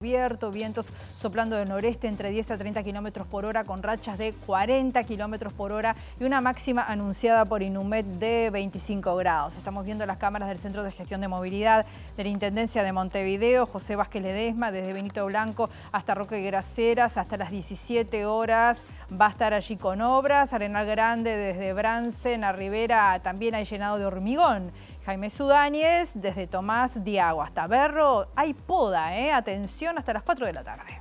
Abierto, vientos soplando del noreste entre 10 a 30 kilómetros por hora con rachas de 40 kilómetros por hora y una máxima anunciada por Inumet de 25 grados. Estamos viendo las cámaras del Centro de Gestión de Movilidad de la Intendencia de Montevideo, José Vázquez Ledesma, desde Benito Blanco hasta Roque Graceras, hasta las 17 horas va a estar allí con obras. Arenal Grande desde Bransen a Rivera también hay llenado de hormigón. Jaime Sudáñez, desde Tomás Diago hasta Berro, hay poda, atención, hasta las 4 de la tarde.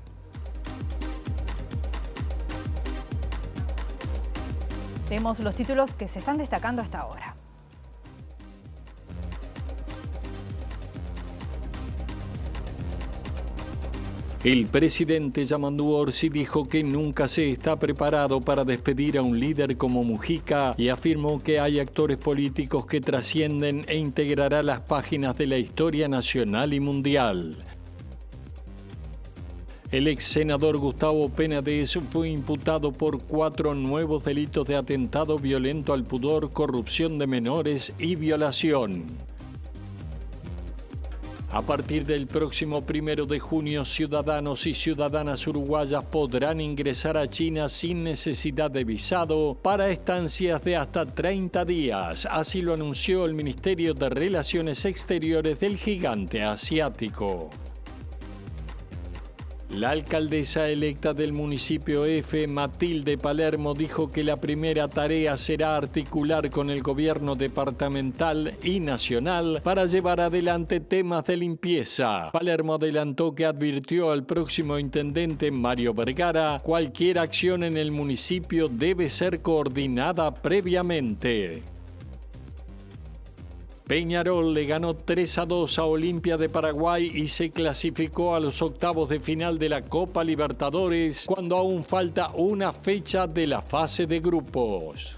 Vemos los títulos que se están destacando hasta ahora. El presidente Yamandu Orsi dijo que nunca se está preparado para despedir a un líder como Mujica y afirmó que hay actores políticos que trascienden e integrará las páginas de la historia nacional y mundial. El ex senador Gustavo Penades fue imputado por 4 nuevos delitos de atentado violento al pudor, corrupción de menores y violación. A partir del próximo 1 de junio, ciudadanos y ciudadanas uruguayas podrán ingresar a China sin necesidad de visado para estancias de hasta 30 días. Así lo anunció el Ministerio de Relaciones Exteriores del gigante asiático. La alcaldesa electa del municipio F, Matilde Palermo, dijo que la primera tarea será articular con el gobierno departamental y nacional para llevar adelante temas de limpieza. Palermo adelantó que advirtió al próximo intendente Mario Vergara: cualquier acción en el municipio debe ser coordinada previamente. Peñarol le ganó 3-2 a Olimpia de Paraguay y se clasificó a los octavos de final de la Copa Libertadores cuando aún falta una fecha de la fase de grupos.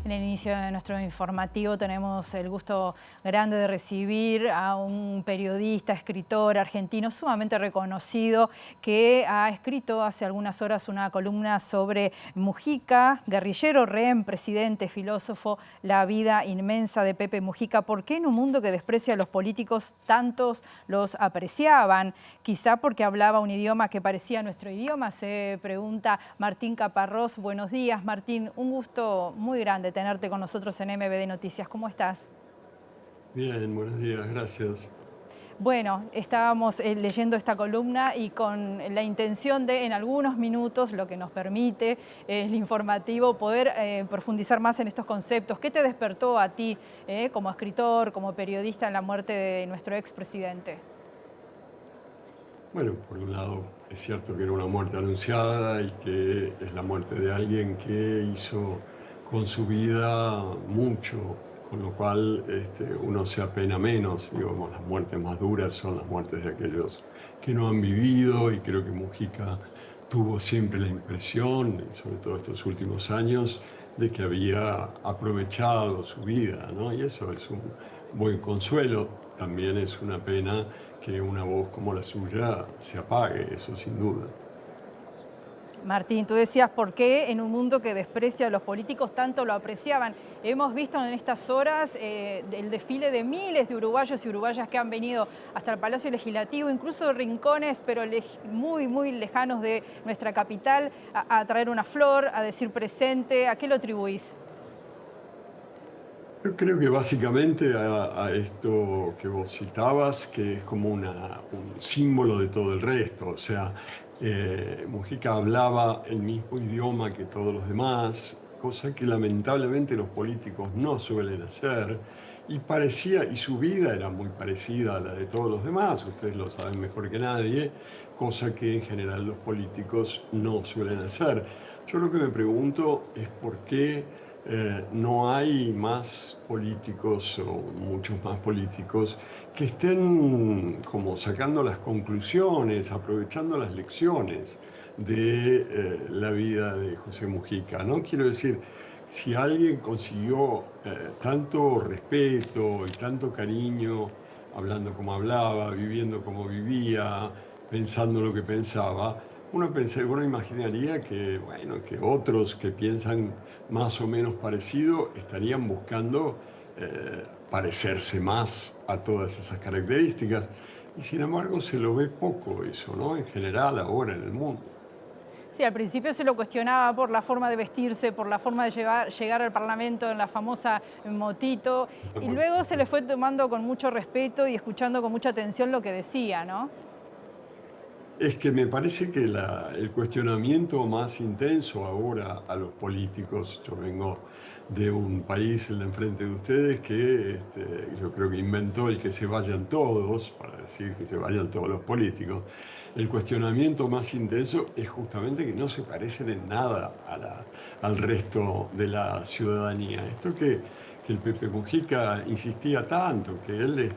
En el inicio de nuestro informativo tenemos el gusto grande de recibir a un periodista, escritor argentino sumamente reconocido que ha escrito hace algunas horas una columna sobre Mujica, guerrillero, rehén, presidente, filósofo, la vida inmensa de Pepe Mujica. ¿Por qué en un mundo que desprecia a los políticos tantos los apreciaban? Quizá porque hablaba un idioma que parecía nuestro idioma, se pregunta Martín Caparrós. Buenos días, Martín. Un gusto muy grande tenerte con nosotros en MBD Noticias. ¿Cómo estás? Bien, buenos días, gracias. Bueno, estábamos leyendo esta columna y con la intención de, en algunos minutos, lo que nos permite el informativo, poder profundizar más en estos conceptos. ¿Qué te despertó a ti, como escritor, como periodista, en la muerte de nuestro expresidente? Bueno, por un lado, es cierto que era una muerte anunciada y que es la muerte de alguien que hizo con su vida mucho, con lo cual uno se apena menos. Digamos, las muertes más duras son las muertes de aquellos que no han vivido, y creo que Mujica tuvo siempre la impresión, sobre todo estos últimos años, de que había aprovechado su vida, ¿no? Y eso es un buen consuelo. También es una pena que una voz como la suya se apague, eso sin duda. Martín, tú decías por qué en un mundo que desprecia a los políticos tanto lo apreciaban. Hemos visto en estas horas el desfile de miles de uruguayos y uruguayas que han venido hasta el Palacio Legislativo, incluso de rincones, pero muy, muy lejanos de nuestra capital, a traer una flor, a decir presente. ¿A qué lo atribuís? Yo creo que básicamente a esto que vos citabas, que es como un símbolo de todo el resto. O sea, Mujica hablaba el mismo idioma que todos los demás, cosa que lamentablemente los políticos no suelen hacer, y su vida era muy parecida a la de todos los demás, ustedes lo saben mejor que nadie, cosa que en general los políticos no suelen hacer. Yo lo que me pregunto es por qué no hay más políticos, o muchos más políticos, que estén como sacando las conclusiones, aprovechando las lecciones de la vida de José Mujica, ¿no? Quiero decir, si alguien consiguió tanto respeto y tanto cariño, hablando como hablaba, viviendo como vivía, pensando lo que pensaba, uno imaginaría que, bueno, que otros que piensan más o menos parecido estarían buscando parecerse más a todas esas características. Y sin embargo se lo ve poco eso, ¿no? En general ahora en el mundo. Sí, al principio se lo cuestionaba por la forma de vestirse, por la forma de llegar al Parlamento en la famosa motito, y luego se le fue tomando con mucho respeto y escuchando con mucha atención lo que decía, ¿no? Es que me parece que el cuestionamiento más intenso ahora a los políticos, yo vengo de un país en la enfrente de ustedes que yo creo que inventó el que se vayan todos, para decir que se vayan todos los políticos. El cuestionamiento más intenso es justamente que no se parecen en nada al resto de la ciudadanía. Esto que el Pepe Mujica insistía tanto, que él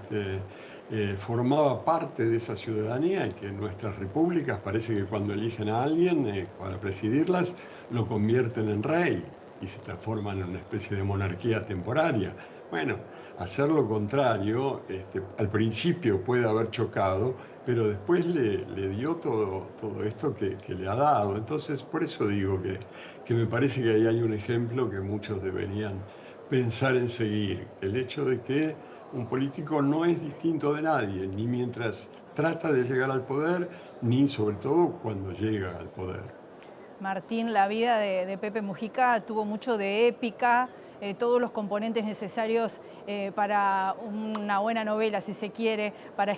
formaba parte de esa ciudadanía y que en nuestras repúblicas parece que cuando eligen a alguien para presidirlas lo convierten en rey y se transforman en una especie de monarquía temporaria. Bueno, hacer lo contrario, al principio puede haber chocado, pero después le dio todo esto que le ha dado. Entonces, por eso digo que me parece que ahí hay un ejemplo que muchos deberían pensar en seguir. El hecho de que un político no es distinto de nadie, ni mientras trata de llegar al poder, ni sobre todo cuando llega al poder. Martín, la vida de Pepe Mujica tuvo mucho de épica, todos los componentes necesarios para una buena novela, si se quiere, para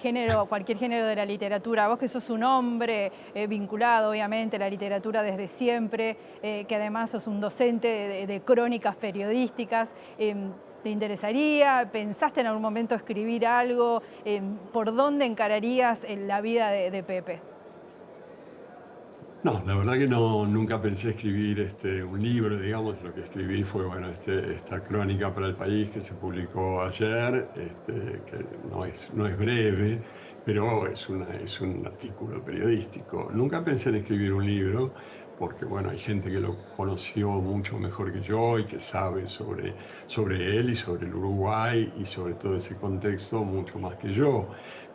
cualquier género de la literatura. Vos que sos un hombre vinculado, obviamente, a la literatura desde siempre, que además sos un docente de crónicas periodísticas, ¿te interesaría? ¿Pensaste en algún momento escribir algo? ¿Por dónde encararías la vida de Pepe? No, la verdad que no, nunca pensé escribir un libro, digamos. Lo que escribí fue bueno, esta crónica para el país que se publicó ayer, que no es breve, pero es un artículo periodístico. Nunca pensé en escribir un libro, porque bueno, hay gente que lo conoció mucho mejor que yo y que sabe sobre él y sobre el Uruguay y sobre todo ese contexto mucho más que yo.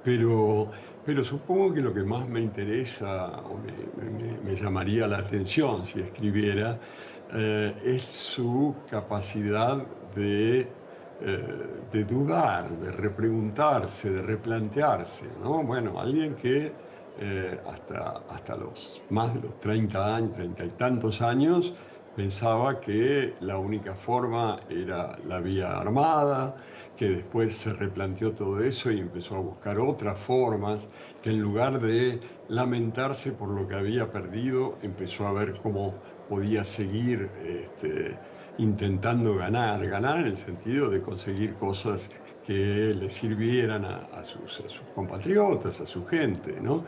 Pero pero supongo que lo que más me interesa o me llamaría la atención si escribiera es su capacidad de dudar, de repreguntarse, de replantearse, ¿no? Bueno, alguien que hasta los más de los 30 años, 30 y tantos años, pensaba que la única forma era la vía armada, que después se replanteó todo eso y empezó a buscar otras formas, que en lugar de lamentarse por lo que había perdido, empezó a ver cómo podía seguir intentando ganar en el sentido de conseguir cosas que le sirvieran a sus compatriotas, a su gente, ¿no?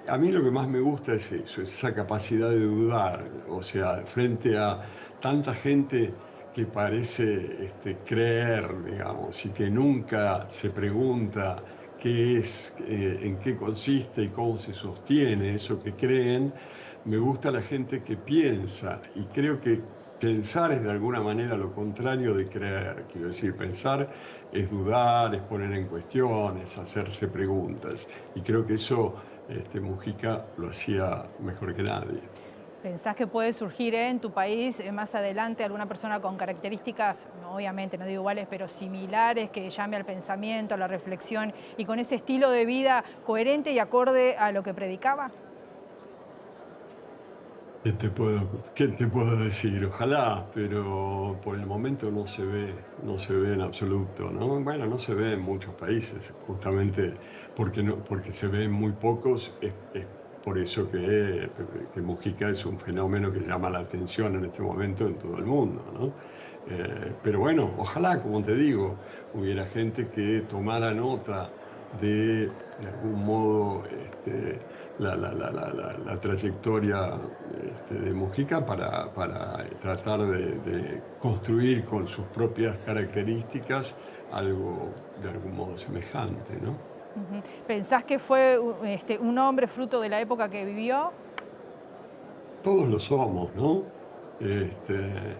A mí lo que más me gusta es eso, esa capacidad de dudar, o sea, frente a tanta gente que parece creer, digamos, y que nunca se pregunta qué es, en qué consiste y cómo se sostiene eso que creen. Me gusta la gente que piensa y creo que pensar es de alguna manera lo contrario de creer. Quiero decir, pensar es dudar, es poner en cuestión, es hacerse preguntas. Y creo que eso Mujica lo hacía mejor que nadie. ¿Pensás que puede surgir en tu país más adelante alguna persona con características, obviamente no digo iguales, pero similares, que llame al pensamiento, a la reflexión y con ese estilo de vida coherente y acorde a lo que predicaba? ¿Qué te puedo decir? Ojalá, pero por el momento no se ve en absoluto, ¿no? Bueno, no se ve en muchos países, justamente porque se ve en muy pocos, es por eso que Mujica es un fenómeno que llama la atención en este momento en todo el mundo, ¿no? Pero bueno, ojalá, como te digo, hubiera gente que tomara nota de algún modo, la trayectoria de Mujica para tratar de construir con sus propias características algo de algún modo semejante, ¿no? ¿Pensás que fue un hombre fruto de la época que vivió? Todos lo somos, ¿no? Este,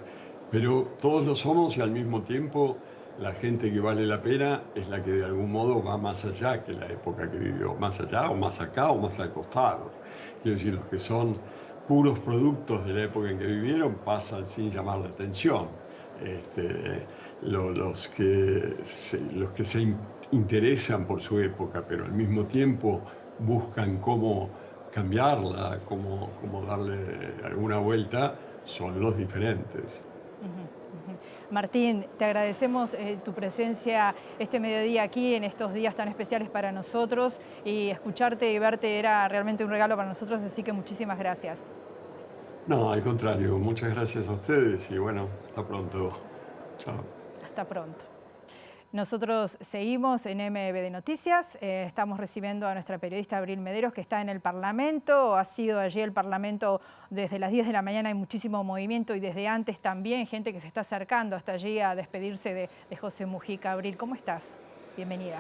pero todos lo somos y al mismo tiempo la gente que vale la pena es la que de algún modo va más allá que la época que vivió, más allá o más acá o más al costado. Quiero decir, los que son puros productos de la época en que vivieron pasan sin llamar la atención. los que se interesan por su época, pero al mismo tiempo buscan cómo cambiarla, cómo darle alguna vuelta, son los diferentes. Martín, te agradecemos tu presencia este mediodía aquí en estos días tan especiales para nosotros, y escucharte y verte era realmente un regalo para nosotros, así que muchísimas gracias. No, al contrario, muchas gracias a ustedes y bueno, hasta pronto. Chao. Hasta pronto. Nosotros seguimos en MBD Noticias, estamos recibiendo a nuestra periodista Abril Mederos, que está en el Parlamento. Ha sido allí el Parlamento desde las 10 de la mañana, hay muchísimo movimiento, y desde antes también gente que se está acercando hasta allí a despedirse de José Mujica. Abril, ¿cómo estás? Bienvenida.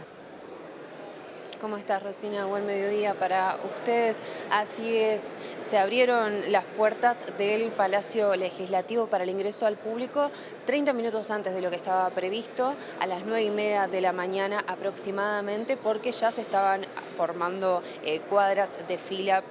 ¿Cómo estás, Rosina? Buen mediodía para ustedes. Así es, se abrieron las puertas del Palacio Legislativo para el ingreso al público 30 minutos antes de lo que estaba previsto, a las 9:30 de la mañana aproximadamente, porque ya se estaban formando cuadras de fila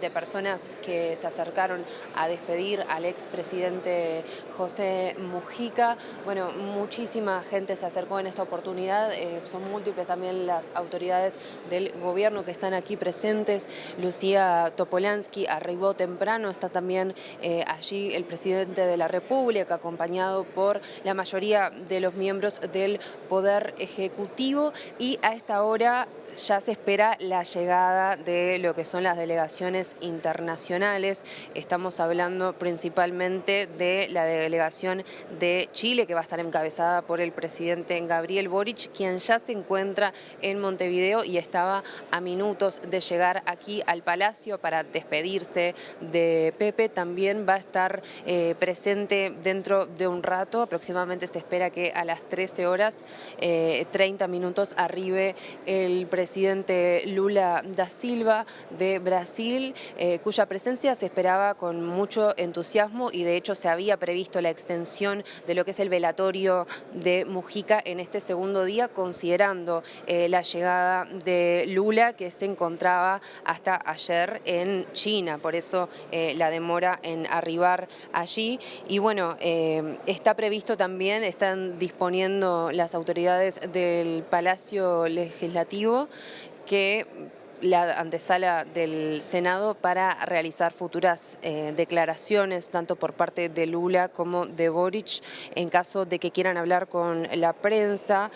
de personas que se acercaron a despedir al expresidente José Mujica. Bueno, muchísima gente se acercó en esta oportunidad, son múltiples también las autoridades del gobierno que están aquí presentes. Lucía Topolansky arribó temprano, está también allí el presidente de la República, acompañado por la mayoría de los miembros del Poder Ejecutivo, y a esta hora ya se espera la llegada de lo que son las delegaciones internacionales. Estamos hablando principalmente de la delegación de Chile, que va a estar encabezada por el presidente Gabriel Boric, quien ya se encuentra en Montevideo y estaba a minutos de llegar aquí al Palacio para despedirse de Pepe. También va a estar presente dentro de un rato, aproximadamente se espera que a las 13 horas, 30 minutos, arribe el presidente Lula da Silva de Brasil, cuya presencia se esperaba con mucho entusiasmo, y de hecho se había previsto la extensión de lo que es el velatorio de Mujica en este segundo día, considerando la llegada de Lula, que se encontraba hasta ayer en China, por eso la demora en arribar allí. Y bueno, está previsto también, están disponiendo las autoridades del Palacio Legislativo que la antesala del Senado para realizar futuras declaraciones, tanto por parte de Lula como de Boric, en caso de que quieran hablar con la prensa.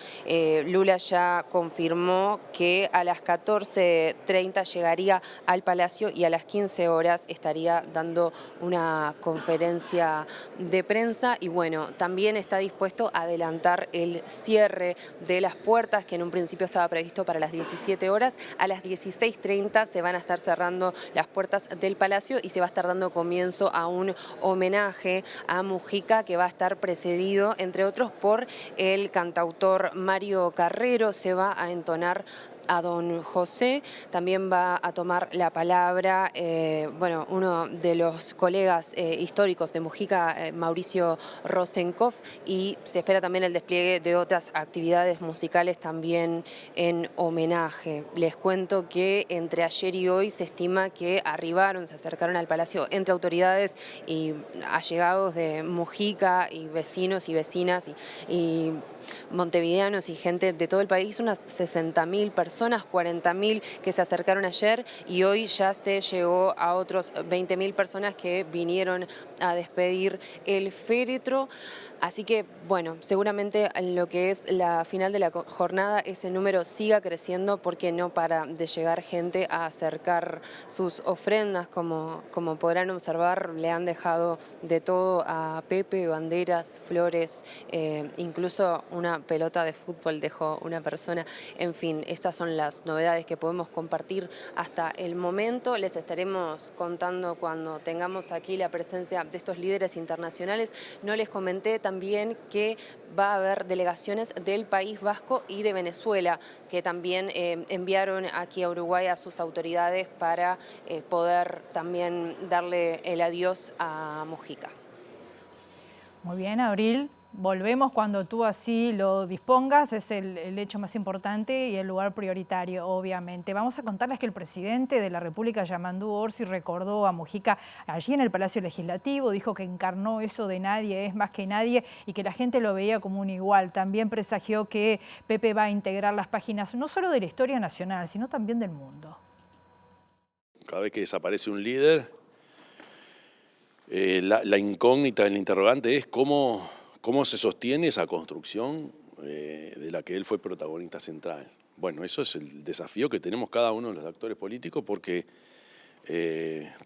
Lula ya confirmó que a las 14:30 llegaría al Palacio y a las 15 horas estaría dando una conferencia de prensa. Y bueno, también está dispuesto a adelantar el cierre de las puertas, que en un principio estaba previsto para las 17 horas. A las 16:30 se van a estar cerrando las puertas del Palacio y se va a estar dando comienzo a un homenaje a Mujica, que va a estar precedido, entre otros, por el cantautor Mario Carrero. Se va a entonar a don José, también va a tomar la palabra uno de los colegas históricos de Mujica, Mauricio Rosenkopf, y se espera también el despliegue de otras actividades musicales también en homenaje. Les cuento que entre ayer y hoy se estima que se acercaron al Palacio entre autoridades y allegados de Mujica y vecinos y vecinas y montevideanos y gente de todo el país, unas 60.000 personas, 40.000 que se acercaron ayer, y hoy ya se llegó a otros 20.000 personas que vinieron a despedir el féretro. Así que, bueno, seguramente en lo que es la final de la jornada ese número siga creciendo, porque no para de llegar gente a acercar sus ofrendas. Como podrán observar, le han dejado de todo a Pepe: banderas, flores, incluso una pelota de fútbol dejó una persona. En fin, estas son las novedades que podemos compartir hasta el momento. Les estaremos contando cuando tengamos aquí la presencia de estos líderes internacionales. No les comenté también que va a haber delegaciones del País Vasco y de Venezuela, que también enviaron aquí a Uruguay a sus autoridades para poder también darle el adiós a Mujica. Muy bien, Abril. volvemos cuando tú así lo dispongas, es el hecho más importante y el lugar prioritario, obviamente. Vamos a contarles que el presidente de la República, Yamandú Orsi, recordó a Mujica allí en el Palacio Legislativo, dijo que encarnó eso de nadie es más que nadie y que la gente lo veía como un igual. También presagió que Pepe va a integrar las páginas no solo de la historia nacional, sino también del mundo. Cada vez que desaparece un líder, la incógnita, el interrogante es cómo se sostiene esa construcción de la que él fue protagonista central. Bueno, eso es el desafío que tenemos cada uno de los actores políticos porque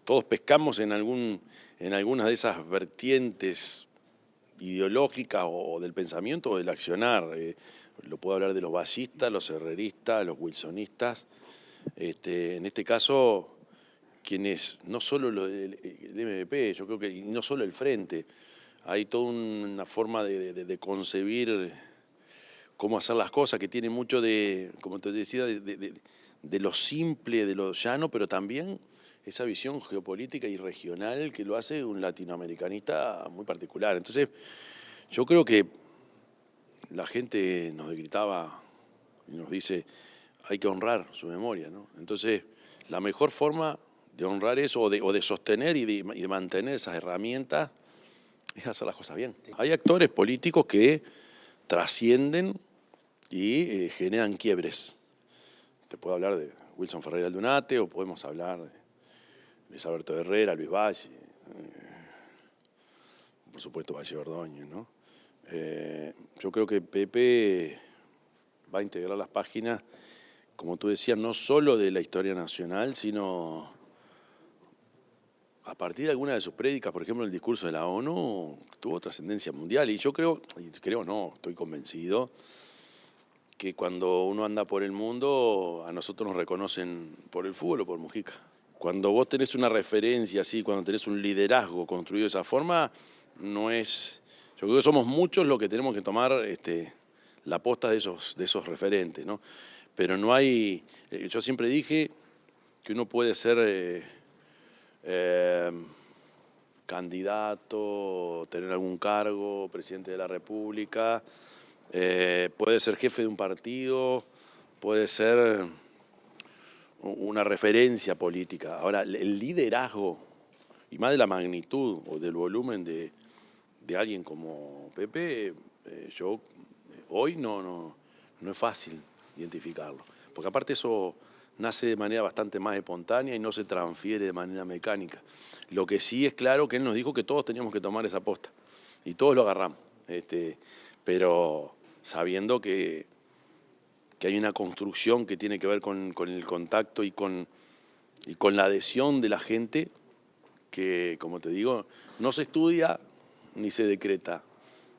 todos pescamos en algunas de esas vertientes ideológicas o del pensamiento o del accionar. Lo puedo hablar de los vallistas, los herreristas, los wilsonistas. En este caso, quienes, no solo el MVP, yo creo que y no solo el Frente, hay toda una forma de concebir cómo hacer las cosas que tiene mucho de, como te decía, de lo simple, de lo llano, pero también esa visión geopolítica y regional que lo hace un latinoamericanista muy particular. Entonces, yo creo que la gente nos gritaba y nos dice, hay que honrar su memoria, ¿no? Entonces, la mejor forma de honrar eso o de sostener y de mantener esas herramientas es hacer las cosas bien. Hay actores políticos que trascienden y generan quiebres. Te puedo hablar de Wilson Ferreira Aldunate o podemos hablar de Luis Alberto Herrera, Luis Valle, por supuesto Valle Ordóñez, ¿no? Yo creo que Pepe va a integrar las páginas, como tú decías, no solo de la historia nacional, sino a partir de alguna de sus prédicas, por ejemplo, el discurso de la ONU tuvo trascendencia mundial. Y yo estoy convencido que cuando uno anda por el mundo, a nosotros nos reconocen por el fútbol o por Mujica. Cuando vos tenés una referencia así, cuando tenés un liderazgo construido de esa forma, no es... Yo creo que somos muchos los que tenemos que tomar la posta de esos referentes, ¿no? Pero no hay... Yo siempre dije que uno puede ser... candidato, tener algún cargo, presidente de la República, puede ser jefe de un partido, puede ser una referencia política. Ahora, el liderazgo, y más de la magnitud o del volumen de alguien como Pepe, hoy no es fácil identificarlo, porque aparte eso nace de manera bastante más espontánea y no se transfiere de manera mecánica. Lo que sí es claro que él nos dijo que todos teníamos que tomar esa posta y todos lo agarramos, pero sabiendo que hay una construcción que tiene que ver con el contacto y con la adhesión de la gente que, como te digo, no se estudia ni se decreta,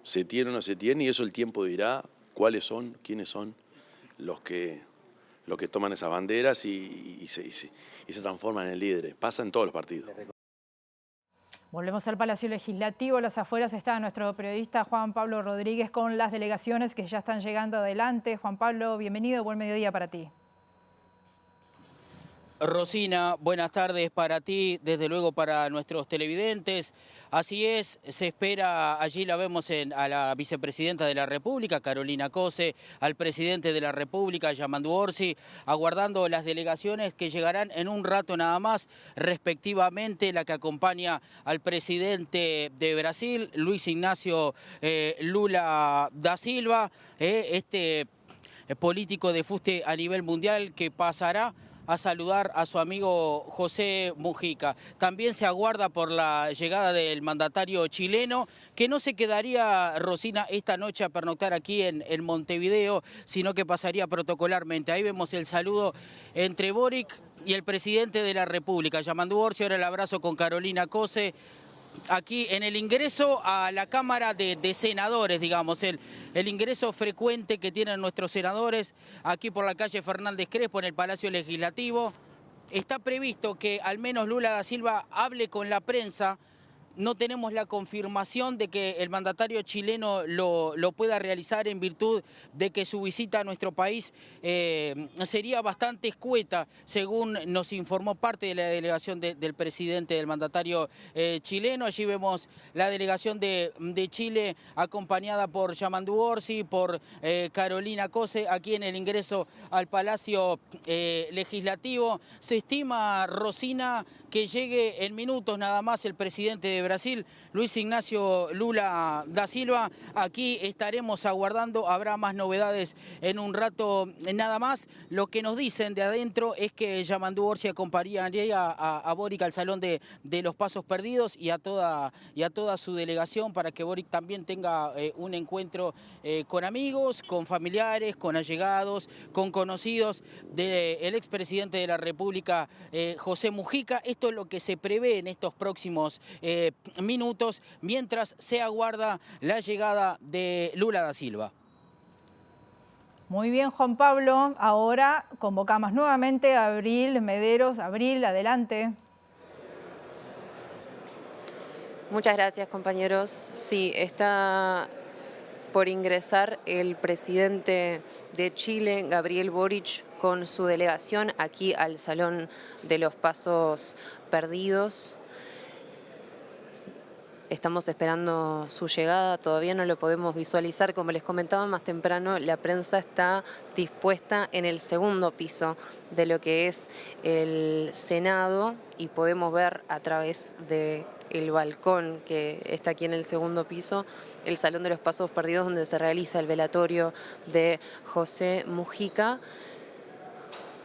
se tiene o no se tiene y eso el tiempo dirá cuáles son, quiénes son los que toman esas banderas y se transforman en líderes. Pasa en todos los partidos. Volvemos al Palacio Legislativo. A las afueras está nuestro periodista Juan Pablo Rodríguez con las delegaciones que ya están llegando adelante. Juan Pablo, bienvenido, buen mediodía para ti. Rosina, buenas tardes para ti, desde luego para nuestros televidentes. Así es, se espera, allí la vemos a la vicepresidenta de la República, Carolina Cose, al presidente de la República, Yamandú Orsi, aguardando las delegaciones que llegarán en un rato nada más, respectivamente la que acompaña al presidente de Brasil, Luis Ignacio Lula da Silva, político de fuste a nivel mundial que pasará a saludar a su amigo José Mujica. También se aguarda por la llegada del mandatario chileno, que no se quedaría, Rosina, esta noche a pernoctar aquí en Montevideo, sino que pasaría protocolarmente. Ahí vemos el saludo entre Boric y el presidente de la República, Yamandú Orsi. Ahora el abrazo con Carolina Cose, aquí en el ingreso a la Cámara de Senadores, digamos, el ingreso frecuente que tienen nuestros senadores aquí por la calle Fernández Crespo en el Palacio Legislativo. Está previsto que al menos Lula da Silva hable con la prensa no tenemos la confirmación de que el mandatario chileno lo pueda realizar en virtud de que su visita a nuestro país sería bastante escueta, según nos informó parte de la delegación del presidente, del mandatario chileno. Allí vemos la delegación de Chile acompañada por Yamandu Orsi, por Carolina Cose, aquí en el ingreso al Palacio Legislativo. Se estima, Rosina, que llegue en minutos nada más el presidente de Brasil, Luis Ignacio Lula da Silva. Aquí estaremos aguardando, habrá más novedades en un rato nada más. Lo que nos dicen de adentro es que Yamandu Orsi acompañaría a Boric al Salón de los Pasos Perdidos y a toda su delegación, para que Boric también tenga un encuentro con amigos, con familiares, con allegados, con conocidos del expresidente de la República, José Mujica. Esto es lo que se prevé en estos próximos minutos, mientras se aguarda la llegada de Lula da Silva. Muy bien, Juan Pablo. Ahora convocamos nuevamente a Abril Mederos. Abril, adelante. Muchas gracias, compañeros. Sí, está por ingresar el presidente de Chile, Gabriel Boric, con su delegación aquí al Salón de los Pasos Perdidos. Estamos esperando su llegada, todavía no lo podemos visualizar. Como les comentaba más temprano, la prensa está dispuesta en el segundo piso de lo que es el Senado y podemos ver a través del balcón que está aquí en el segundo piso, el Salón de los Pasos Perdidos, donde se realiza el velatorio de José Mujica,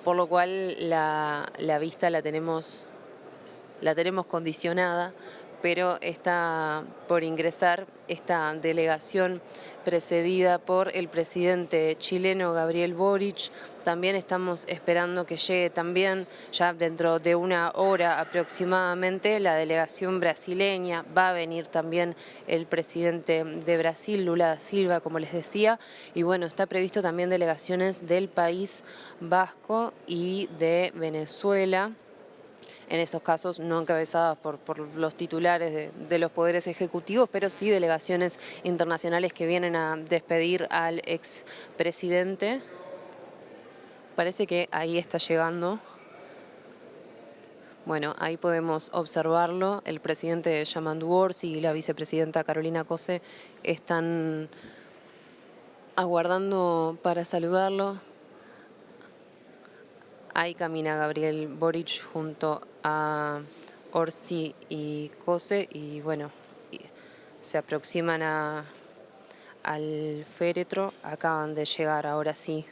por lo cual la vista la tenemos condicionada, pero está por ingresar esta delegación precedida por el presidente chileno Gabriel Boric. También estamos esperando que llegue también, ya dentro de una hora aproximadamente, la delegación brasileña. Va a venir también el presidente de Brasil, Lula da Silva, como les decía. Y bueno, está previsto también delegaciones del País Vasco y de Venezuela. En esos casos no encabezadas por los titulares de los poderes ejecutivos, pero sí delegaciones internacionales que vienen a despedir al expresidente. Parece que ahí está llegando. Bueno, ahí podemos observarlo. El presidente Yamandu Orsi y la vicepresidenta Carolina Cose están aguardando para saludarlo. Ahí camina Gabriel Boric junto a Orsi y Cose y bueno, se aproximan al féretro. Acaban de llegar, ahora sí.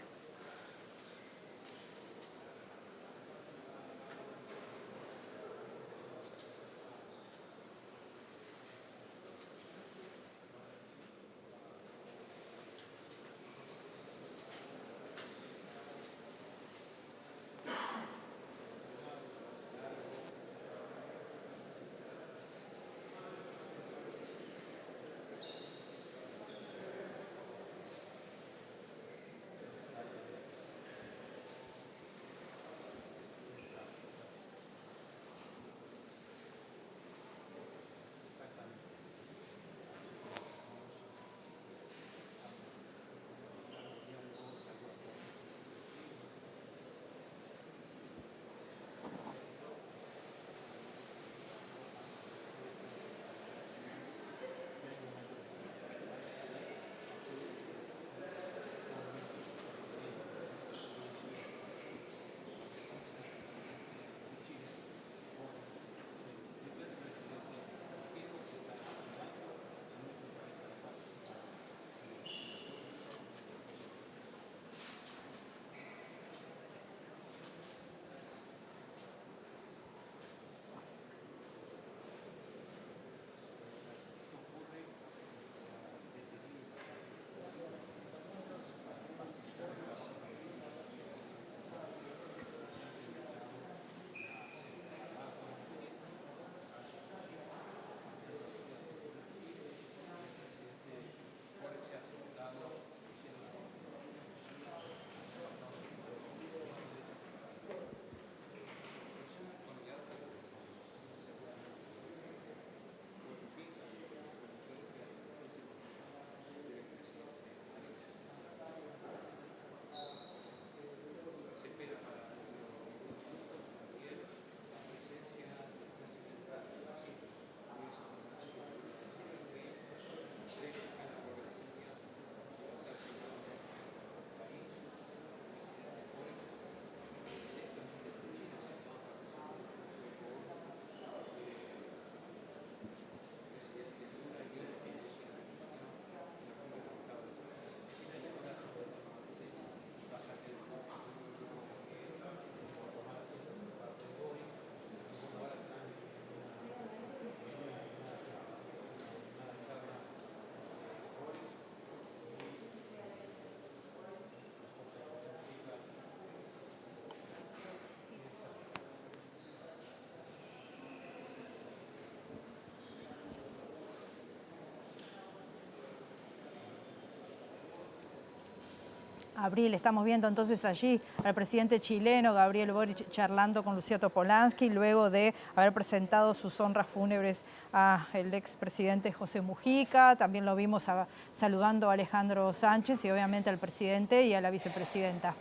Abril, estamos viendo entonces allí al presidente chileno Gabriel Boric charlando con Lucía Topolansky luego de haber presentado sus honras fúnebres al expresidente José Mujica. También lo vimos saludando a Alejandro Sánchez y obviamente al presidente y a la vicepresidenta.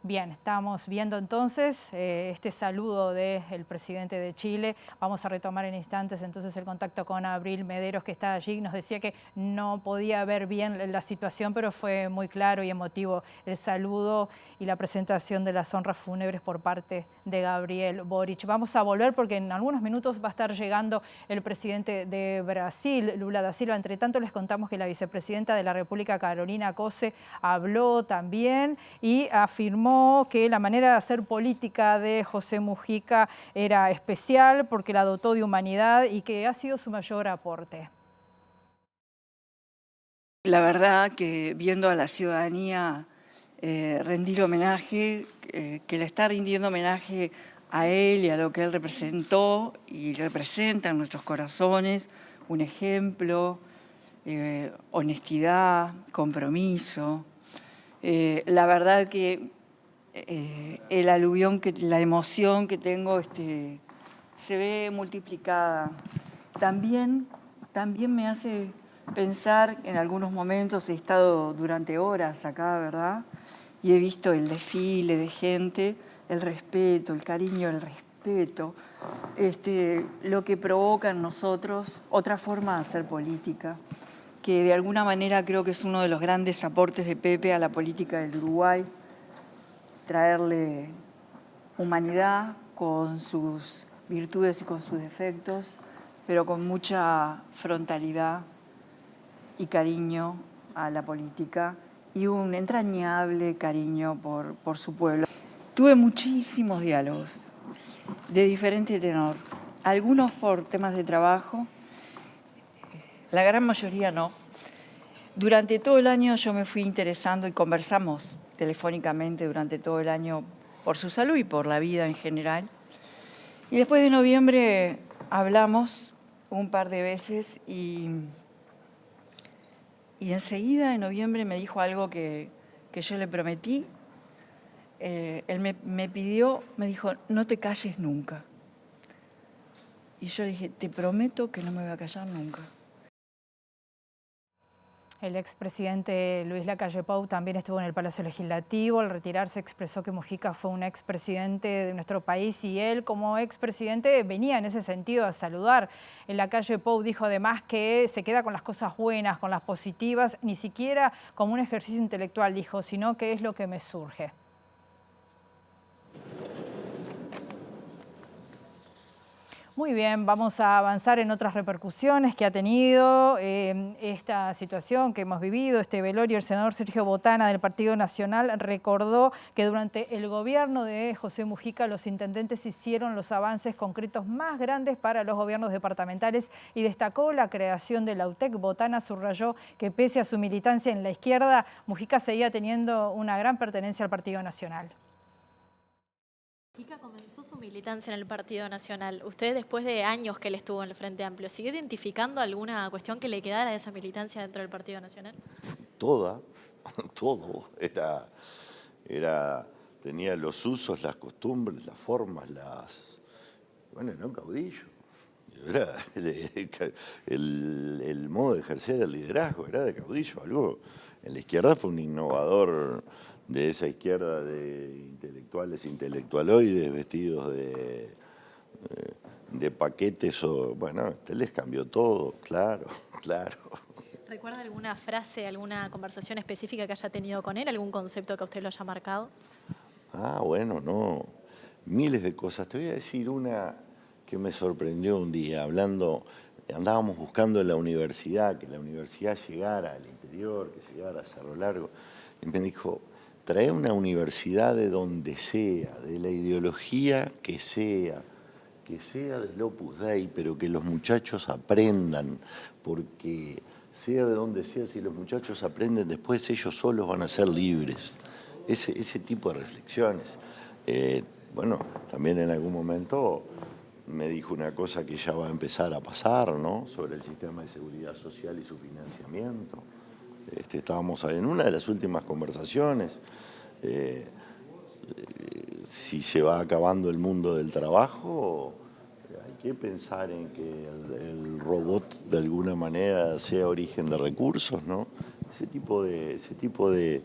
Bien, estamos viendo entonces este saludo del presidente de Chile. Vamos a retomar en instantes entonces el contacto con Abril Mederos, que está allí. Nos decía que no podía ver bien la situación, pero fue muy claro y emotivo el saludo y la presentación de las honras fúnebres por parte de Gabriel Boric. Vamos a volver porque en algunos minutos va a estar llegando el presidente de Brasil, Lula da Silva. Entre tanto, les contamos que la vicepresidenta de la República, Carolina Cose, habló también y afirmó que la manera de hacer política de José Mujica era especial porque la dotó de humanidad y que ha sido su mayor aporte. La verdad que viendo a la ciudadanía rendir homenaje, que le está rindiendo homenaje a él y a lo que él representó y representa en nuestros corazones, un ejemplo, honestidad, compromiso. La verdad que el aluvión, la emoción que tengo se ve multiplicada. También me hace pensar, en algunos momentos he estado durante horas acá, ¿verdad? Y he visto el desfile de gente, el respeto, el cariño, el respeto, lo que provoca en nosotros otra forma de hacer política, que de alguna manera creo que es uno de los grandes aportes de Pepe a la política del Uruguay, traerle humanidad con sus virtudes y con sus defectos, pero con mucha frontalidad y cariño a la política y un entrañable cariño por su pueblo. Tuve muchísimos diálogos de diferente tenor, algunos por temas de trabajo, la gran mayoría no. Durante todo el año yo me fui interesando y conversamos telefónicamente durante todo el año por su salud y por la vida en general. Y después de noviembre hablamos un par de veces y enseguida en noviembre me dijo algo que yo le prometí. Él me pidió, me dijo, no te calles nunca. Y yo le dije, te prometo que no me voy a callar nunca. El expresidente Luis Lacalle Pou también estuvo en el Palacio Legislativo. Al retirarse expresó que Mujica fue un expresidente de nuestro país y él como expresidente venía en ese sentido a saludar. El Lacalle Pou dijo además que se queda con las cosas buenas, con las positivas, ni siquiera como un ejercicio intelectual, dijo, sino que es lo que me surge. Muy bien, vamos a avanzar en otras repercusiones que ha tenido esta situación que hemos vivido, este velorio. El senador Sergio Botana del Partido Nacional recordó que durante el gobierno de José Mujica los intendentes hicieron los avances concretos más grandes para los gobiernos departamentales y destacó la creación de la UTEC. Botana subrayó que pese a su militancia en la izquierda, Mujica seguía teniendo una gran pertenencia al Partido Nacional. Mujica comenzó su militancia en el Partido Nacional. Usted, después de años que él estuvo en el Frente Amplio, ¿sigue identificando alguna cuestión que le quedara de esa militancia dentro del Partido Nacional? Todo. Tenía los usos, las costumbres, las formas, Bueno, era un caudillo. Era el modo de ejercer el liderazgo, era de caudillo. Algo en la izquierda fue un innovador de esa izquierda de intelectuales, intelectualoides, vestidos de paquetes. Bueno, les cambió todo, claro. ¿Recuerda alguna frase, alguna conversación específica que haya tenido con él? ¿Algún concepto que a usted lo haya marcado? Bueno, no. Miles de cosas. Te voy a decir una que me sorprendió un día, andábamos buscando en la universidad, que la universidad llegara al interior, que llegara a Cerro Largo, y me dijo, trae una universidad de donde sea, de la ideología que sea del Opus Dei, pero que los muchachos aprendan, porque sea de donde sea, si los muchachos aprenden, después ellos solos van a ser libres. Ese tipo de reflexiones. Bueno, también en algún momento me dijo una cosa que ya va a empezar a pasar, ¿no? Sobre el sistema de seguridad social y su financiamiento. Estábamos en una de las últimas conversaciones. Si se va acabando el mundo del trabajo, hay que pensar en que el robot de alguna manera sea origen de recursos, ¿no? Ese tipo de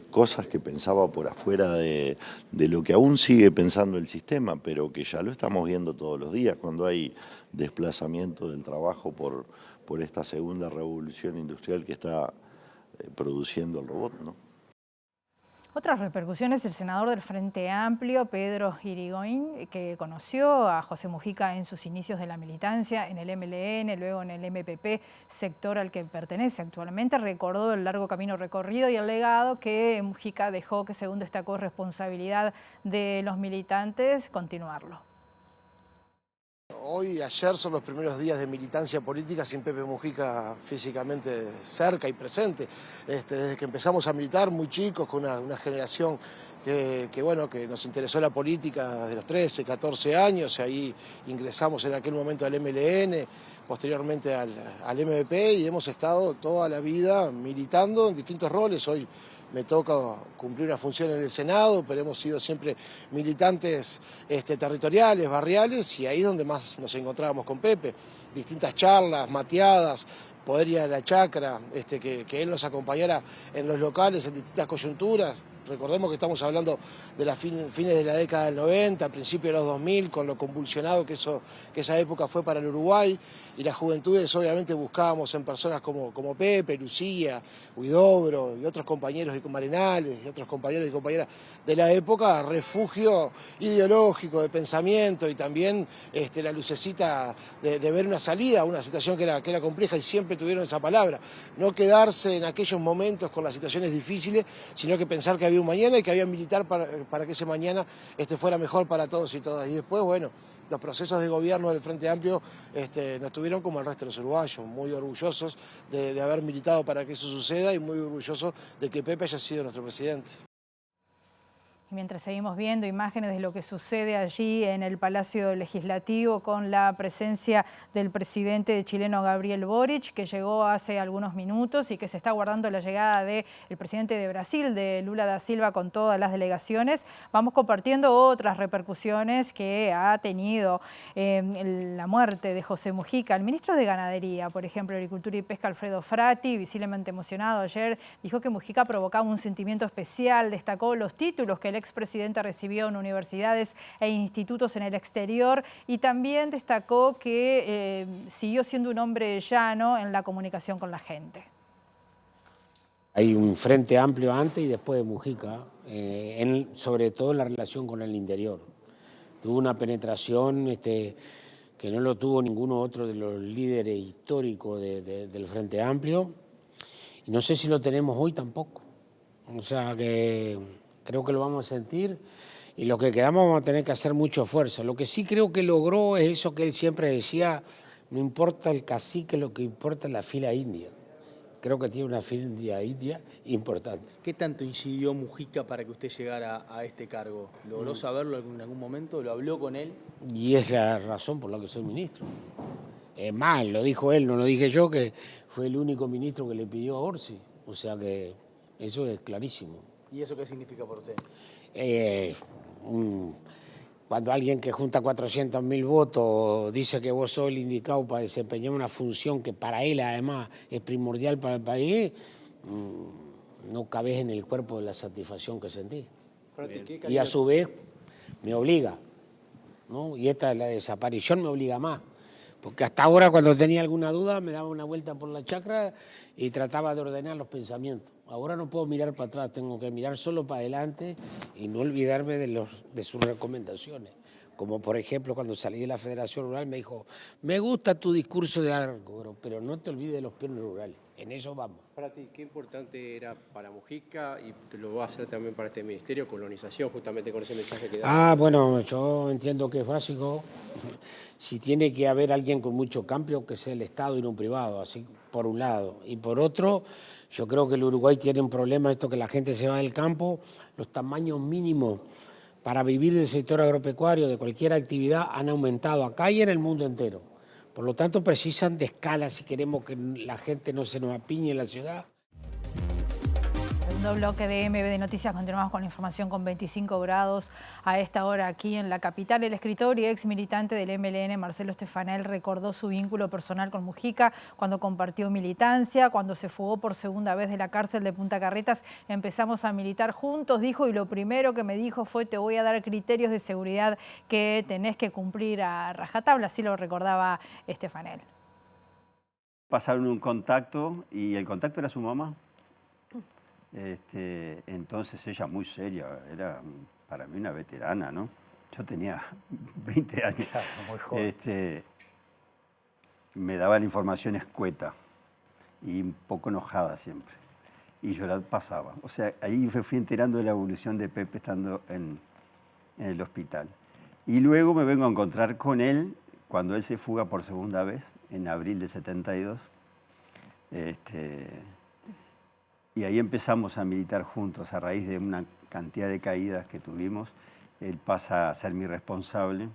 cosas que pensaba por afuera de lo que aún sigue pensando el sistema, pero que ya lo estamos viendo todos los días cuando hay desplazamiento del trabajo por esta segunda revolución industrial que está produciendo el robot, ¿no? Otras repercusiones, el senador del Frente Amplio, Pedro Irigoyen, que conoció a José Mujica en sus inicios de la militancia en el MLN, luego en el MPP, sector al que pertenece actualmente, recordó el largo camino recorrido y el legado que Mujica dejó, que según destacó es responsabilidad de los militantes continuarlo. Hoy, ayer son los primeros días de militancia política sin Pepe Mujica físicamente cerca y presente. Desde que empezamos a militar muy chicos, con una generación que nos interesó la política de los 13, 14 años, y ahí ingresamos en aquel momento al MLN, posteriormente al MVP, y hemos estado toda la vida militando en distintos roles. Hoy me toca cumplir una función en el Senado, pero hemos sido siempre militantes territoriales, barriales, y ahí es donde más nos encontrábamos con Pepe. Distintas charlas, mateadas, poder ir a la chacra, que él nos acompañara en los locales, en distintas coyunturas. Recordemos que estamos hablando de las fines de la década del 90, principios de los 2000, con lo convulsionado que esa época fue para el Uruguay, y las juventudes obviamente buscábamos en personas como Pepe, Lucía, Huidobro y otros compañeros y Marenales y otros compañeros y compañeras de la época, refugio ideológico, de pensamiento, y también la lucecita de ver una salida a una situación que era compleja, y siempre tuvieron esa palabra. No quedarse en aquellos momentos con las situaciones difíciles, sino que pensar que había un mañana y que había militar para que ese mañana fuera mejor para todos y todas. Y después, bueno, los procesos de gobierno del Frente Amplio nos tuvieron como el resto de los uruguayos, muy orgullosos de haber militado para que eso suceda y muy orgullosos de que Pepe haya sido nuestro presidente. Mientras seguimos viendo imágenes de lo que sucede allí en el Palacio Legislativo con la presencia del presidente chileno Gabriel Boric, que llegó hace algunos minutos y que se está aguardando la llegada del presidente de Brasil, de Lula da Silva, con todas las delegaciones, vamos compartiendo otras repercusiones que ha tenido la muerte de José Mujica. El ministro de Ganadería, por ejemplo, Agricultura y Pesca, Alfredo Frati, visiblemente emocionado ayer, dijo que Mujica provocaba un sentimiento especial, destacó los títulos que el expresidente recibió en universidades e institutos en el exterior, y también destacó que siguió siendo un hombre llano en la comunicación con la gente. Hay un frente amplio antes y después de Mujica, sobre todo en la relación con el interior. Tuvo una penetración que no lo tuvo ninguno otro de los líderes históricos del Frente Amplio, y no sé si lo tenemos hoy tampoco. O sea que creo que lo vamos a sentir, y lo que quedamos vamos a tener que hacer mucho esfuerzo. Lo que sí creo que logró es eso que él siempre decía: no importa el cacique, lo que importa es la fila india. Creo que tiene una fila india importante. ¿Qué tanto incidió Mujica para que usted llegara a este cargo? ¿Logró saberlo en algún momento? ¿Lo habló con él? Y es la razón por la que soy ministro. Es más, lo dijo él, no lo dije yo, que fue el único ministro que le pidió a Orsi. O sea que eso es clarísimo. ¿Y eso qué significa por usted? Cuando alguien que junta 400.000 votos dice que vos sos el indicado para desempeñar una función que para él además es primordial para el país, no cabes en el cuerpo de la satisfacción que sentí. Y a su vez me obliga, ¿no? Y esta la desaparición me obliga más. Porque hasta ahora, cuando tenía alguna duda, me daba una vuelta por la chacra y trataba de ordenar los pensamientos. Ahora no puedo mirar para atrás, tengo que mirar solo para adelante y no olvidarme de sus recomendaciones. Como por ejemplo, cuando salí de la Federación Rural me dijo: me gusta tu discurso de algo, pero no te olvides de los peones rurales. En eso vamos. Para ti, ¿qué importante era para Mujica y lo va a hacer también para este ministerio, colonización, justamente con ese mensaje que da? Bueno, yo entiendo que es básico. Si tiene que haber alguien con mucho cambio, que sea el Estado y no un privado, así por un lado. Y por otro, yo creo que el Uruguay tiene un problema, esto que la gente se va del campo, los tamaños mínimos para vivir del sector agropecuario, de cualquier actividad, han aumentado acá y en el mundo entero. Por lo tanto, precisan de escala si queremos que la gente no se nos apiñe en la ciudad. Segundo bloque de MB de Noticias, continuamos con la información con 25 grados a esta hora aquí en la capital. El escritor y ex militante del MLN, Marcelo Stefanel, recordó su vínculo personal con Mujica cuando compartió militancia, cuando se fugó por segunda vez de la cárcel de Punta Carretas. Empezamos a militar juntos, dijo, y lo primero que me dijo fue: te voy a dar criterios de seguridad que tenés que cumplir a rajatabla. Así lo recordaba Stefanel. Pasaron un contacto y el contacto era su mamá. Entonces ella muy seria, era para mí una veterana, ¿no? Yo tenía 20 años. Claro, muy joven. Me daba la información escueta y un poco enojada siempre. Y yo la pasaba. O sea, ahí me fui enterando de la evolución de Pepe estando en el hospital. Y luego me vengo a encontrar con él cuando él se fuga por segunda vez, en abril del 72. Y ahí empezamos a militar juntos a raíz de una cantidad de caídas que tuvimos. Él pasa a ser mi responsable.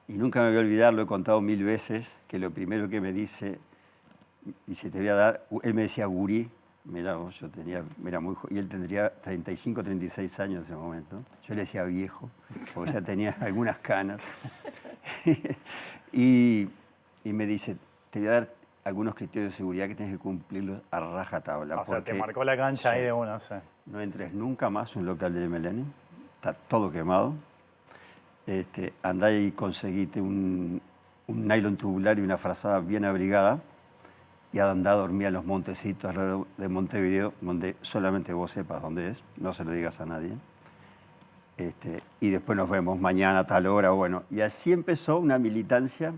Y nunca me voy a olvidar, lo he contado 1000 veces, que lo primero que me dice, te voy a dar, él me decía gurí, mirá, yo era muy joven, y él tendría 35, 36 años en ese momento. Yo le decía viejo, porque ya tenía algunas canas. y me dice, te voy a dar algunos criterios de seguridad que tienes que cumplirlos a rajatabla. O sea, te marcó la cancha ahí de una, sí. No entres nunca más a un local del MLN, está todo quemado. Andá y conseguite un nylon tubular y una frazada bien abrigada y andá a dormir a los montecitos alrededor de Montevideo, donde solamente vos sepas dónde es, no se lo digas a nadie. Y después nos vemos mañana a tal hora, bueno. Y así empezó una militancia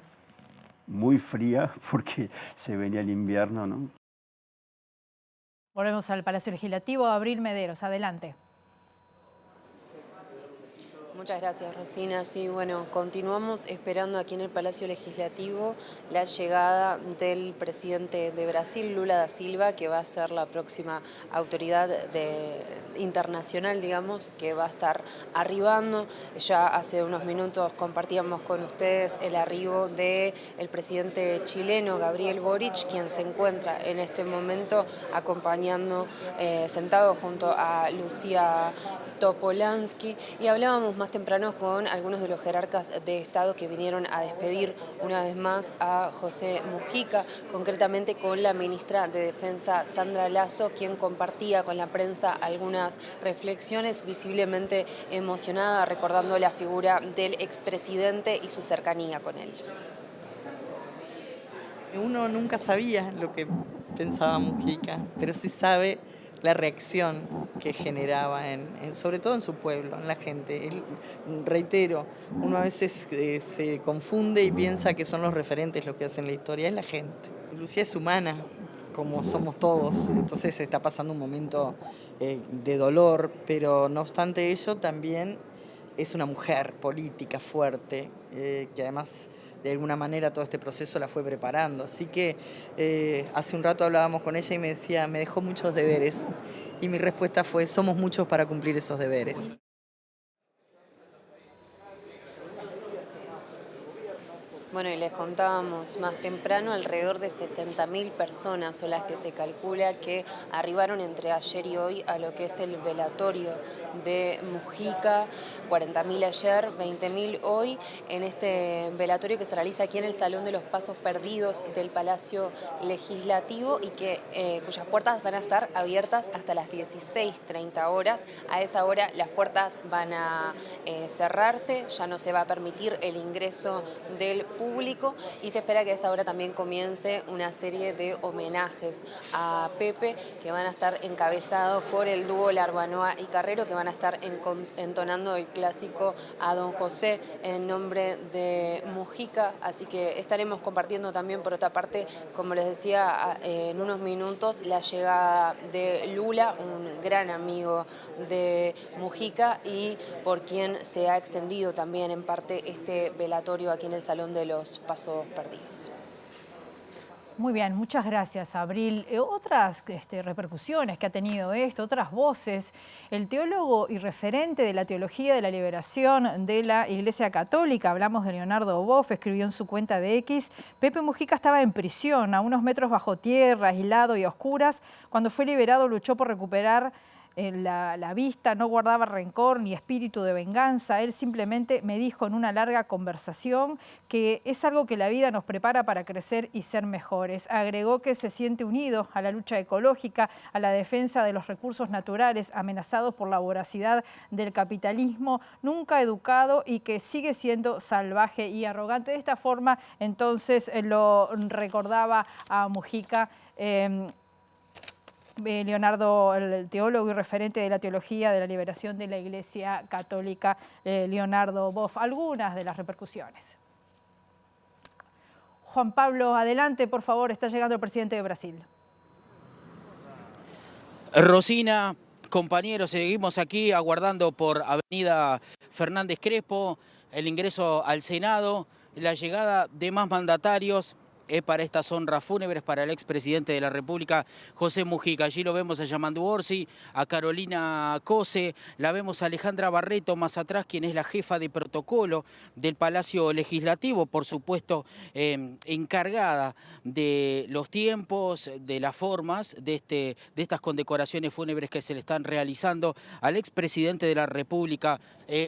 muy fría porque se venía el invierno, ¿no? Volvemos al Palacio Legislativo. Abril Mederos, adelante. Muchas gracias, Rosina. Sí, bueno, continuamos esperando aquí en el Palacio Legislativo la llegada del presidente de Brasil, Lula da Silva, que va a ser la próxima autoridad internacional, digamos, que va a estar arribando. Ya hace unos minutos compartíamos con ustedes el arribo del presidente chileno, Gabriel Boric, quien se encuentra en este momento acompañando, sentado junto a Lucía Topolansky, y hablábamos más temprano con algunos de los jerarcas de Estado que vinieron a despedir una vez más a José Mujica, concretamente con la ministra de Defensa, Sandra Lasso, quien compartía con la prensa algunas reflexiones, visiblemente emocionada, recordando la figura del expresidente y su cercanía con él. Uno nunca sabía lo que pensaba Mujica, pero sí sabe la reacción que generaba, sobre todo en su pueblo, en la gente. Él, reitero, uno a veces se confunde y piensa que son los referentes los que hacen la historia, es la gente. Lucía es humana, como somos todos, entonces está pasando un momento de dolor, pero no obstante ello también es una mujer política fuerte, que además de alguna manera todo este proceso la fue preparando. Así que hace un rato hablábamos con ella y me decía, me dejó muchos deberes. Y mi respuesta fue, somos muchos para cumplir esos deberes. Bueno, y les contábamos más temprano, alrededor de 60.000 personas son las que se calcula que arribaron entre ayer y hoy a lo que es el velatorio de Mujica. 40.000 ayer, 20.000 hoy, en este velatorio que se realiza aquí en el Salón de los Pasos Perdidos del Palacio Legislativo y cuyas puertas van a estar abiertas hasta las 16:30 horas. A esa hora las puertas van a cerrarse, ya no se va a permitir el ingreso del público y se espera que a esa hora también comience una serie de homenajes a Pepe que van a estar encabezados por el dúo Larbanoa y Carrero, que van a estar entonando el clásico a Don José en nombre de Mujica, así que estaremos compartiendo también por otra parte, como les decía en unos minutos, la llegada de Lula, un gran amigo de Mujica y por quien se ha extendido también en parte este velatorio aquí en el Salón de los Pasos Perdidos. Muy bien, muchas gracias, Abril. Otras repercusiones que ha tenido esto, otras voces. El teólogo y referente de la teología de la liberación de la Iglesia Católica, hablamos de Leonardo Boff, escribió en su cuenta de X, Pepe Mujica estaba en prisión, a unos metros bajo tierra, aislado y a oscuras. Cuando fue liberado luchó por recuperar la vista, no guardaba rencor ni espíritu de venganza. Él simplemente me dijo en una larga conversación que es algo que la vida nos prepara para crecer y ser mejores. Agregó que se siente unido a la lucha ecológica, a la defensa de los recursos naturales amenazados por la voracidad del capitalismo, nunca educado y que sigue siendo salvaje y arrogante. De esta forma, entonces, lo recordaba a Mujica. Leonardo, el teólogo y referente de la teología de la liberación de la Iglesia Católica, Leonardo Boff. Algunas de las repercusiones. Juan Pablo, adelante, por favor, está llegando el presidente de Brasil. Rosina, compañeros, seguimos aquí aguardando por Avenida Fernández Crespo el ingreso al Senado, la llegada de más mandatarios para estas honras fúnebres para el expresidente de la República, José Mujica. Allí lo vemos a Yamandu Orsi, a Carolina Cose, la vemos a Alejandra Barreto más atrás, quien es la jefa de protocolo del Palacio Legislativo, por supuesto encargada de los tiempos, de las formas de estas condecoraciones fúnebres que se le están realizando al expresidente de la República,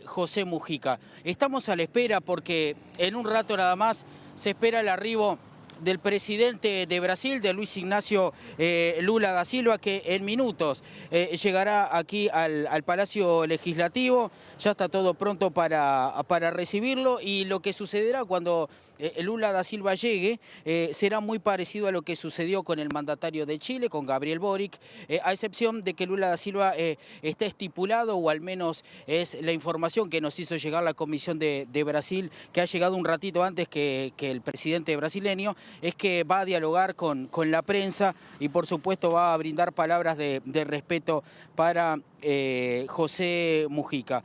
José Mujica. Estamos a la espera porque en un rato nada más se espera el arribo del presidente de Brasil, de Luis Ignacio Lula da Silva, que en minutos llegará aquí al Palacio Legislativo. Ya está todo pronto para recibirlo, y lo que sucederá cuando Lula da Silva llegue será muy parecido a lo que sucedió con el mandatario de Chile, con Gabriel Boric, a excepción de que Lula da Silva está estipulado, o al menos es la información que nos hizo llegar la Comisión de Brasil, que ha llegado un ratito antes que el presidente brasileño, es que va a dialogar con la prensa y por supuesto va a brindar palabras de respeto para José Mujica.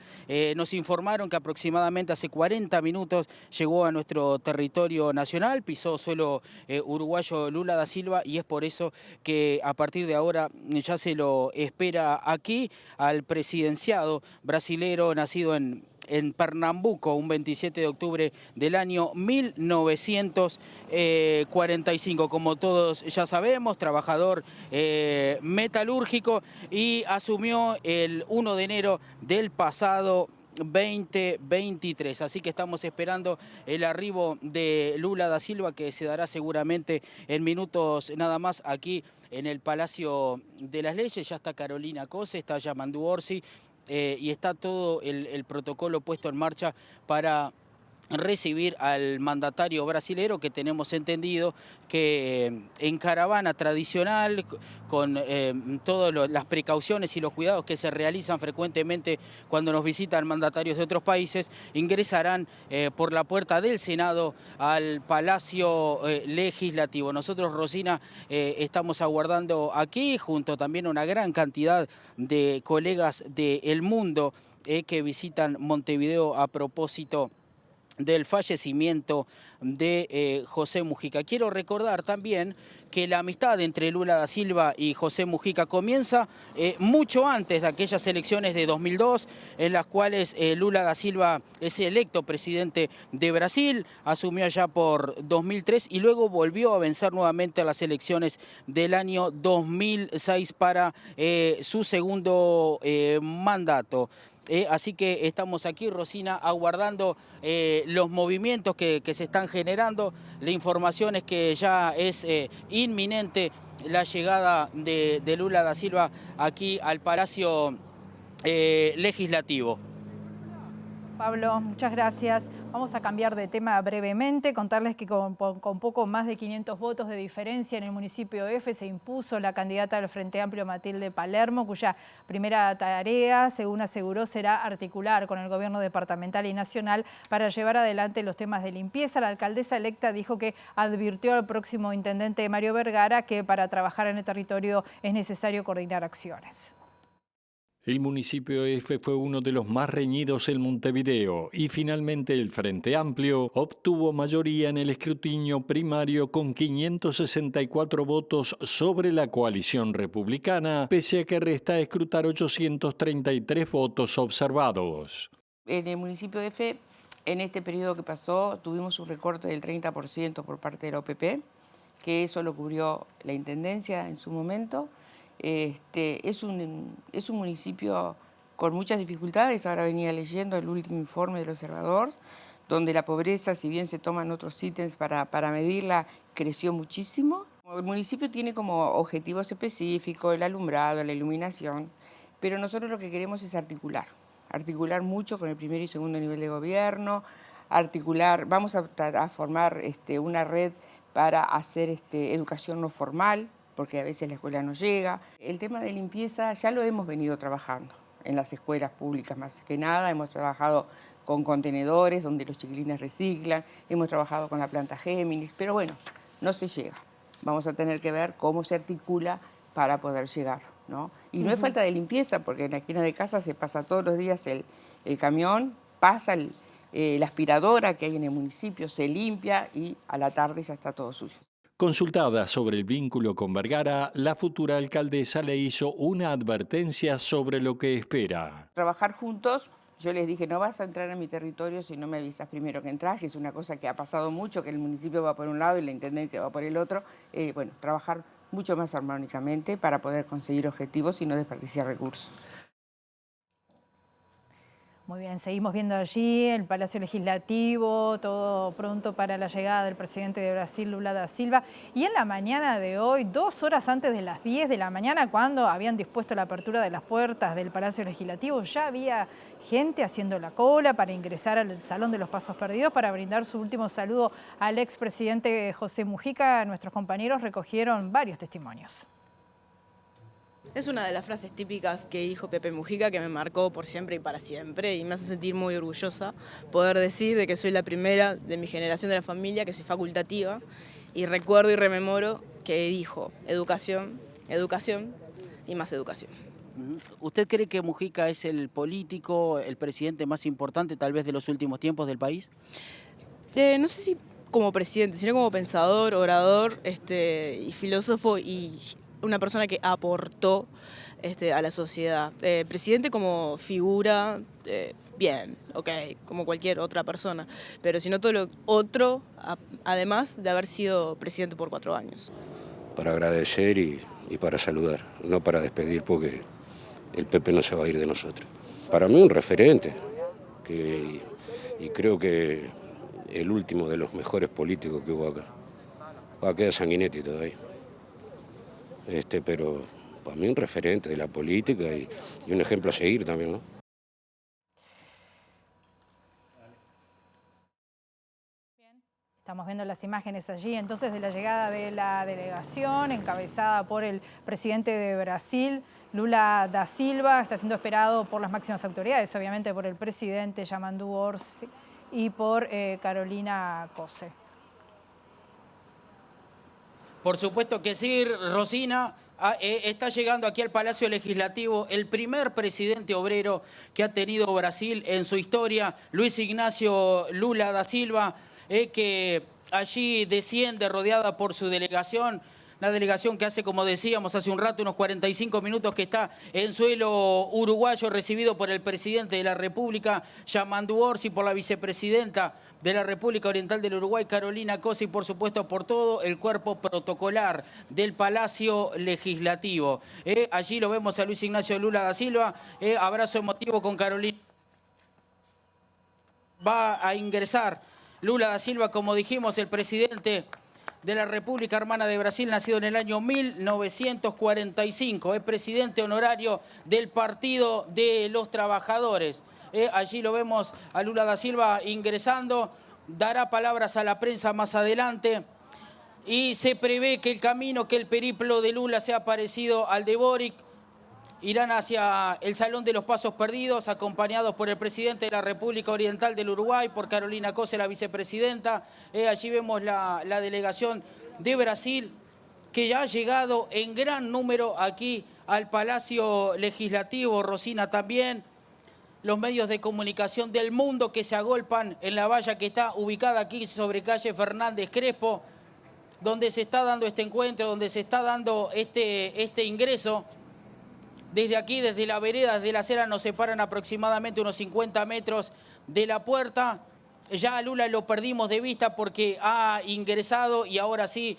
Nos informaron que aproximadamente hace 40 minutos llegó a nuestro territorio nacional, pisó suelo uruguayo Lula da Silva, y es por eso que a partir de ahora ya se lo espera aquí al presidenciado brasilero, nacido en Pernambuco, un 27 de octubre del año 1945. Como todos ya sabemos, trabajador metalúrgico, y asumió el 1 de enero del pasado 2023. Así que estamos esperando el arribo de Lula da Silva, que se dará seguramente en minutos nada más aquí en el Palacio de las Leyes. Ya está Carolina Cose, está Yamandu Orsi, y está todo el protocolo puesto en marcha para recibir al mandatario brasilero, que tenemos entendido que en caravana tradicional, con todas las precauciones y los cuidados que se realizan frecuentemente cuando nos visitan mandatarios de otros países, ingresarán por la puerta del Senado al Palacio Legislativo. Nosotros, Rosina, estamos aguardando aquí, junto también a una gran cantidad de colegas del mundo que visitan Montevideo a propósito del fallecimiento de José Mujica. Quiero recordar también que la amistad entre Lula da Silva y José Mujica comienza mucho antes de aquellas elecciones de 2002, en las cuales Lula da Silva es electo presidente de Brasil, asumió allá por 2003 y luego volvió a vencer nuevamente a las elecciones del año 2006 para su segundo mandato. Así que estamos aquí, Rosina, aguardando los movimientos que se están generando. La información es que ya es inminente la llegada de Lula da Silva aquí al Palacio Legislativo. Pablo, muchas gracias. Vamos a cambiar de tema brevemente, contarles que con poco más de 500 votos de diferencia en el municipio F se impuso la candidata del Frente Amplio Matilde Palermo, cuya primera tarea, según aseguró, será articular con el gobierno departamental y nacional para llevar adelante los temas de limpieza. La alcaldesa electa dijo que advirtió al próximo intendente Mario Vergara que para trabajar en el territorio es necesario coordinar acciones. El municipio F fue uno de los más reñidos en Montevideo y finalmente el Frente Amplio obtuvo mayoría en el escrutinio primario con 564 votos sobre la coalición republicana, pese a que resta escrutar 833 votos observados. En el municipio F, en este periodo que pasó, tuvimos un recorte del 30% por parte de la OPP, que eso lo cubrió la Intendencia en su momento. Es un municipio con muchas dificultades. Ahora venía leyendo el último informe del Observador, donde la pobreza, si bien se toman otros ítems para medirla, creció muchísimo. El municipio tiene como objetivos específicos el alumbrado, la iluminación, pero nosotros lo que queremos es articular mucho con el primer y segundo nivel de gobierno, vamos a formar una red para hacer educación no formal, porque a veces la escuela no llega. El tema de limpieza ya lo hemos venido trabajando en las escuelas públicas más que nada. Hemos trabajado con contenedores donde los chiquilines reciclan, hemos trabajado con la planta Géminis, pero bueno, no se llega. Vamos a tener que ver cómo se articula para poder llegar, ¿no? Y no es falta de limpieza, porque en la esquina de casa se pasa todos los días el camión, pasa la aspiradora que hay en el municipio, se limpia y a la tarde ya está todo sucio. Consultada sobre el vínculo con Vergara, la futura alcaldesa le hizo una advertencia sobre lo que espera. Trabajar juntos, yo les dije, no vas a entrar en mi territorio si no me avisas primero que entras, que es una cosa que ha pasado mucho, que el municipio va por un lado y la intendencia va por el otro. Bueno, trabajar mucho más armónicamente para poder conseguir objetivos y no desperdiciar recursos. Muy bien, seguimos viendo allí el Palacio Legislativo, todo pronto para la llegada del presidente de Brasil, Lula da Silva. Y en la mañana de hoy, 2 horas antes de las 10 de la mañana, cuando habían dispuesto la apertura de las puertas del Palacio Legislativo, ya había gente haciendo la cola para ingresar al Salón de los Pasos Perdidos para brindar su último saludo al expresidente José Mujica. Nuestros compañeros recogieron varios testimonios. Es una de las frases típicas que dijo Pepe Mujica que me marcó por siempre y para siempre y me hace sentir muy orgullosa poder decir de que soy la primera de mi generación de la familia que soy facultativa y recuerdo y rememoro que dijo educación, educación y más educación. ¿Usted cree que Mujica es el político, el presidente más importante tal vez de los últimos tiempos del país? No sé si como presidente, sino como pensador, orador y filósofo y una persona que aportó a la sociedad. Presidente como figura, bien, ok, como cualquier otra persona, pero si no todo lo otro, además de haber sido presidente por 4 años. Para agradecer y para saludar, no para despedir porque el Pepe no se va a ir de nosotros. Para mí un referente, y creo que el último de los mejores políticos que hubo acá. Va a quedar Sanguinetti todavía. Pero para mí un referente de la política y un ejemplo a seguir también, ¿no? Estamos viendo las imágenes allí, entonces, de la llegada de la delegación encabezada por el presidente de Brasil, Lula da Silva. Está siendo esperado por las máximas autoridades, obviamente por el presidente Yamandu Orsi y por Carolina Cose. Por supuesto que sí, Rosina. Está llegando aquí al Palacio Legislativo el primer presidente obrero que ha tenido Brasil en su historia, Luis Ignacio Lula da Silva, que allí desciende rodeada por su delegación. Una delegación que hace, como decíamos hace un rato, unos 45 minutos que está en suelo uruguayo, recibido por el presidente de la República, Yamandu Orsi, por la vicepresidenta de la República Oriental del Uruguay, Carolina Cose, y por supuesto por todo el cuerpo protocolar del Palacio Legislativo. Allí lo vemos a Luis Ignacio Lula da Silva, abrazo emotivo con Carolina. Va a ingresar Lula da Silva, como dijimos, el presidente de la República Hermana de Brasil, nacido en el año 1945. Es presidente honorario del Partido de los Trabajadores. Allí lo vemos a Lula da Silva ingresando. Dará palabras a la prensa más adelante. Y se prevé que el camino, que el periplo de Lula sea parecido al de Boric. Irán hacia el Salón de los Pasos Perdidos, acompañados por el presidente de la República Oriental del Uruguay, por Carolina Cose, la vicepresidenta. Allí vemos la delegación de Brasil, que ya ha llegado en gran número aquí al Palacio Legislativo, Rosina también, los medios de comunicación del mundo que se agolpan en la valla que está ubicada aquí sobre calle Fernández Crespo, donde se está dando este encuentro, donde se está dando este ingreso. Desde aquí, desde la vereda, desde la acera, nos separan aproximadamente unos 50 metros de la puerta. Ya a Lula lo perdimos de vista porque ha ingresado y ahora sí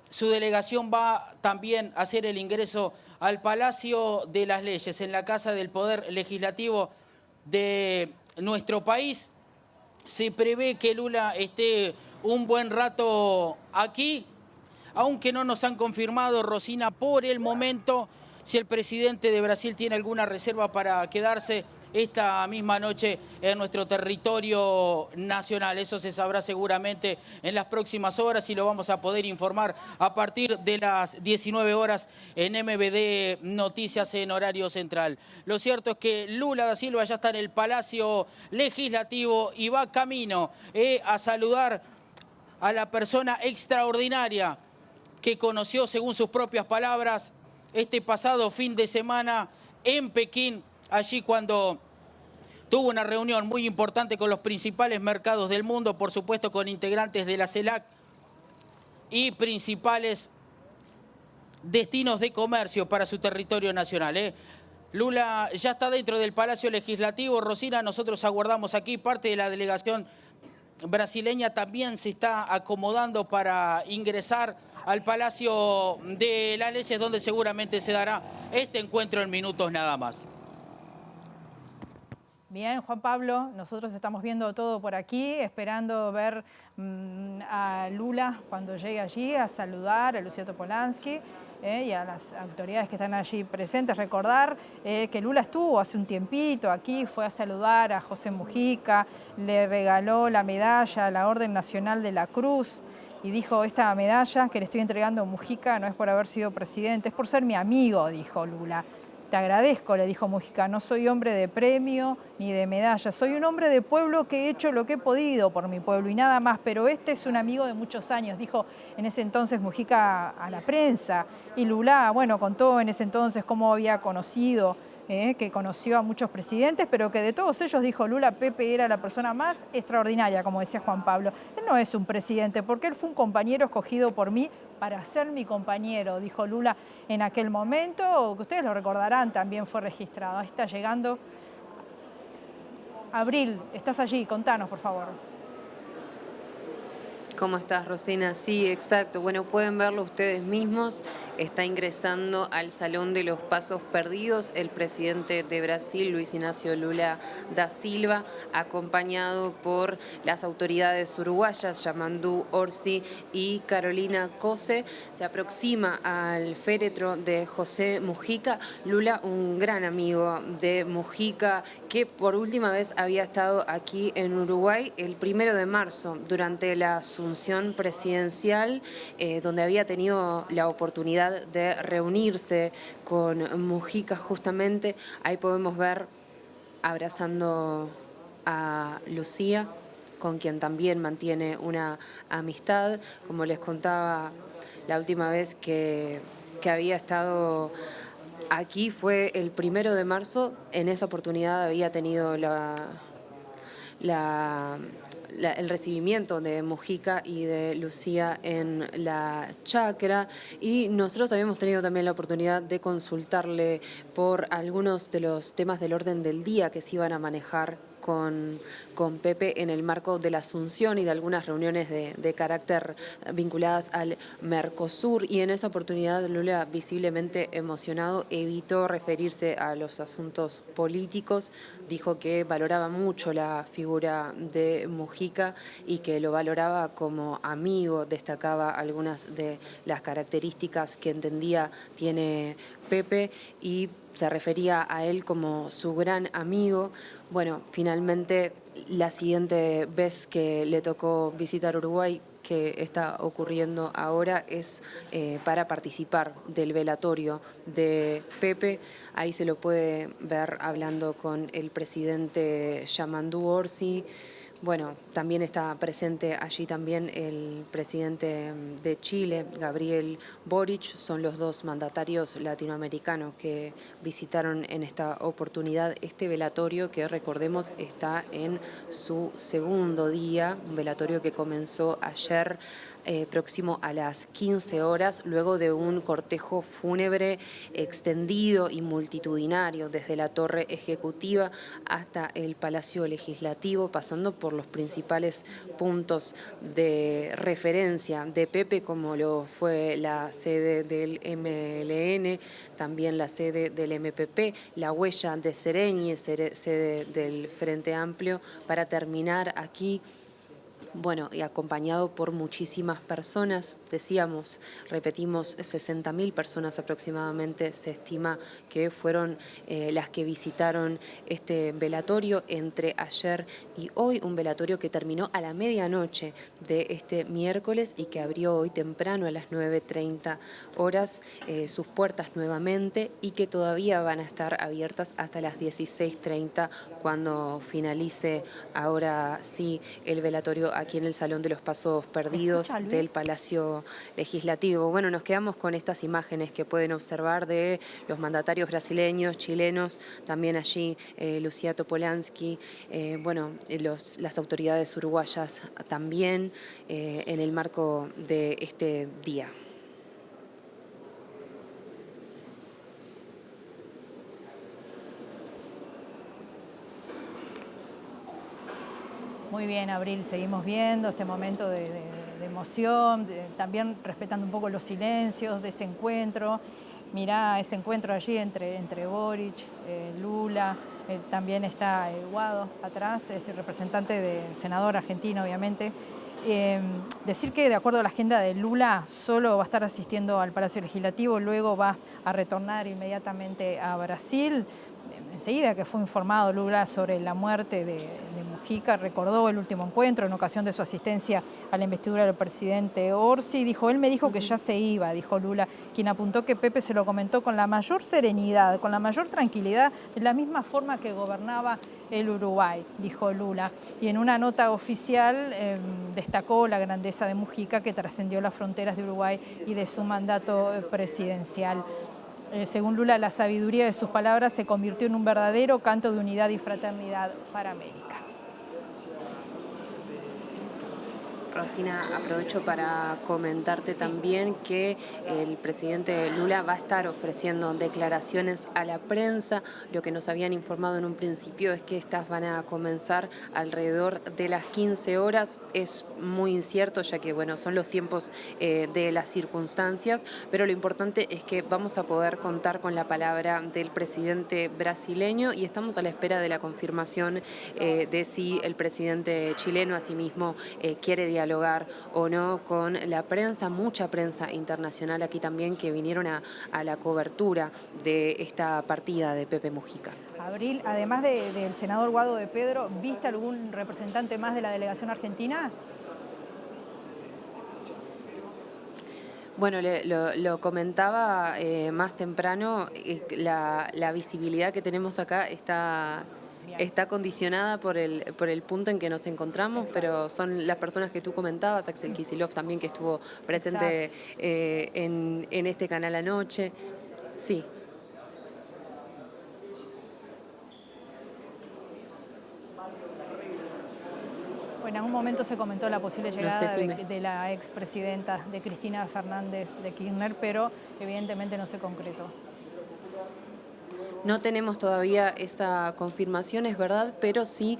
su delegación va también a hacer el ingreso al Palacio de las Leyes, en la Casa del Poder Legislativo de nuestro país. Se prevé que Lula esté un buen rato aquí, aunque no nos han confirmado, Rosina, por el momento, si el presidente de Brasil tiene alguna reserva para quedarse esta misma noche en nuestro territorio nacional. Eso se sabrá seguramente en las próximas horas y lo vamos a poder informar a partir de las 19 horas en MBD Noticias en horario central. Lo cierto es que Lula da Silva ya está en el Palacio Legislativo y va camino a saludar a la persona extraordinaria que conoció, según sus propias palabras, este pasado fin de semana en Pekín, allí cuando tuvo una reunión muy importante con los principales mercados del mundo, por supuesto con integrantes de la CELAC y principales destinos de comercio para su territorio nacional. Lula ya está dentro del Palacio Legislativo. Rosina, nosotros aguardamos aquí. Parte de la delegación brasileña también se está acomodando para ingresar al Palacio de las Leyes, donde seguramente se dará este encuentro en minutos nada más. Bien, Juan Pablo, nosotros estamos viendo todo por aquí, esperando ver a Lula cuando llegue allí a saludar a Lucía Topolansky y a las autoridades que están allí presentes. Recordar que Lula estuvo hace un tiempito aquí, fue a saludar a José Mujica, le regaló la medalla, la Orden Nacional de la Cruz, y dijo: esta medalla que le estoy entregando a Mujica no es por haber sido presidente, es por ser mi amigo, dijo Lula. Te agradezco, le dijo Mujica, no soy hombre de premio ni de medalla, soy un hombre de pueblo que he hecho lo que he podido por mi pueblo y nada más, pero este es un amigo de muchos años, dijo en ese entonces Mujica a la prensa. Y Lula, bueno, contó en ese entonces cómo había conocido, que conoció a muchos presidentes, pero que de todos ellos, dijo Lula, Pepe era la persona más extraordinaria, como decía Juan Pablo. Él no es un presidente, porque él fue un compañero escogido por mí para ser mi compañero, dijo Lula en aquel momento, que ustedes lo recordarán, también fue registrado. Ahí está llegando. Abril, estás allí, contanos, por favor. ¿Cómo estás, Rosina? Sí, exacto. Bueno, pueden verlo ustedes mismos. Está ingresando al Salón de los Pasos Perdidos el presidente de Brasil, Luis Ignacio Lula da Silva, acompañado por las autoridades uruguayas, Yamandu Orsi y Carolina Cose. Se aproxima al féretro de José Mujica. Lula, un gran amigo de Mujica, que por última vez había estado aquí en Uruguay el 1 de marzo, durante la asunción presidencial, donde había tenido la oportunidad de reunirse con Mujica justamente. Ahí podemos ver abrazando a Lucía, con quien también mantiene una amistad. Como les contaba, la última vez que había estado aquí fue el 1 de marzo. En esa oportunidad había tenido el recibimiento de Mujica y de Lucía en la chacra, y nosotros habíamos tenido también la oportunidad de consultarle por algunos de los temas del orden del día que se iban a manejar con Pepe en el marco de la asunción y de algunas reuniones de carácter vinculadas al Mercosur, y en esa oportunidad Lula, visiblemente emocionado, evitó referirse a los asuntos políticos. Dijo que valoraba mucho la figura de Mujica y que lo valoraba como amigo. Destacaba algunas de las características que entendía tiene Pepe y se refería a él como su gran amigo. Bueno, finalmente la siguiente vez que le tocó visitar Uruguay, que está ocurriendo ahora, es para participar del velatorio de Pepe. Ahí se lo puede ver hablando con el presidente Yamandu Orsi. Bueno, también está presente allí también el presidente de Chile, Gabriel Boric. Son los dos mandatarios latinoamericanos que visitaron en esta oportunidad este velatorio que, recordemos, está en su segundo día, un velatorio que comenzó ayer próximo a las 15 horas, luego de un cortejo fúnebre extendido y multitudinario desde la Torre Ejecutiva hasta el Palacio Legislativo, pasando por los principales puntos de referencia de Pepe, como lo fue la sede del MLN, también la sede del MPP, la huella de Sereñi, sede del Frente Amplio, para terminar aquí. Bueno, y acompañado por muchísimas personas, decíamos, repetimos, 60.000 personas aproximadamente se estima que fueron las que visitaron este velatorio entre ayer y hoy, un velatorio que terminó a la medianoche de este miércoles y que abrió hoy temprano a las 9:30 horas sus puertas nuevamente y que todavía van a estar abiertas hasta las 16:30 cuando finalice ahora sí el velatorio aquí en el Salón de los Pasos Perdidos del Palacio Legislativo. Bueno, nos quedamos con estas imágenes que pueden observar de los mandatarios brasileños, chilenos, también allí Lucía Topolansky, bueno, las autoridades uruguayas también en el marco de este día. Muy bien, Abril, seguimos viendo este momento de emoción, también respetando un poco los silencios de ese encuentro. Mirá ese encuentro allí entre Boric, Lula, también está Guado atrás, representante del senador argentino, obviamente. Decir que de acuerdo a la agenda de Lula solo va a estar asistiendo al Palacio Legislativo, luego va a retornar inmediatamente a Brasil. Enseguida que fue informado Lula sobre la muerte de Mujica, recordó el último encuentro en ocasión de su asistencia a la investidura del presidente Orsi. Él me dijo que ya se iba, dijo Lula, quien apuntó que Pepe se lo comentó con la mayor serenidad, con la mayor tranquilidad, de la misma forma que gobernaba el Uruguay, dijo Lula. Y en una nota oficial destacó la grandeza de Mujica, que trascendió las fronteras de Uruguay y de su mandato presidencial. Según Lula, la sabiduría de sus palabras se convirtió en un verdadero canto de unidad y fraternidad para América. Rosina, aprovecho para comentarte también que el presidente Lula va a estar ofreciendo declaraciones a la prensa. Lo que nos habían informado en un principio es que estas van a comenzar alrededor de las 15 horas. Es muy incierto, ya que bueno, son los tiempos de las circunstancias, pero lo importante es que vamos a poder contar con la palabra del presidente brasileño y estamos a la espera de la confirmación de si el presidente chileno asimismo quiere dialogar o no con la prensa, mucha prensa internacional aquí también que vinieron a la cobertura de esta partida de Pepe Mujica. Abril, además del senador Guado de Pedro, ¿viste algún representante más de la delegación argentina? Bueno, lo comentaba más temprano, la visibilidad que tenemos acá está condicionada por el punto en que nos encontramos, pero son las personas que tú comentabas, Axel Kicillof también, que estuvo presente en este canal anoche. Sí. Bueno, en un momento se comentó la posible llegada de la expresidenta, de Cristina Fernández de Kirchner, pero evidentemente no se concretó. No tenemos todavía esa confirmación, es verdad, pero sí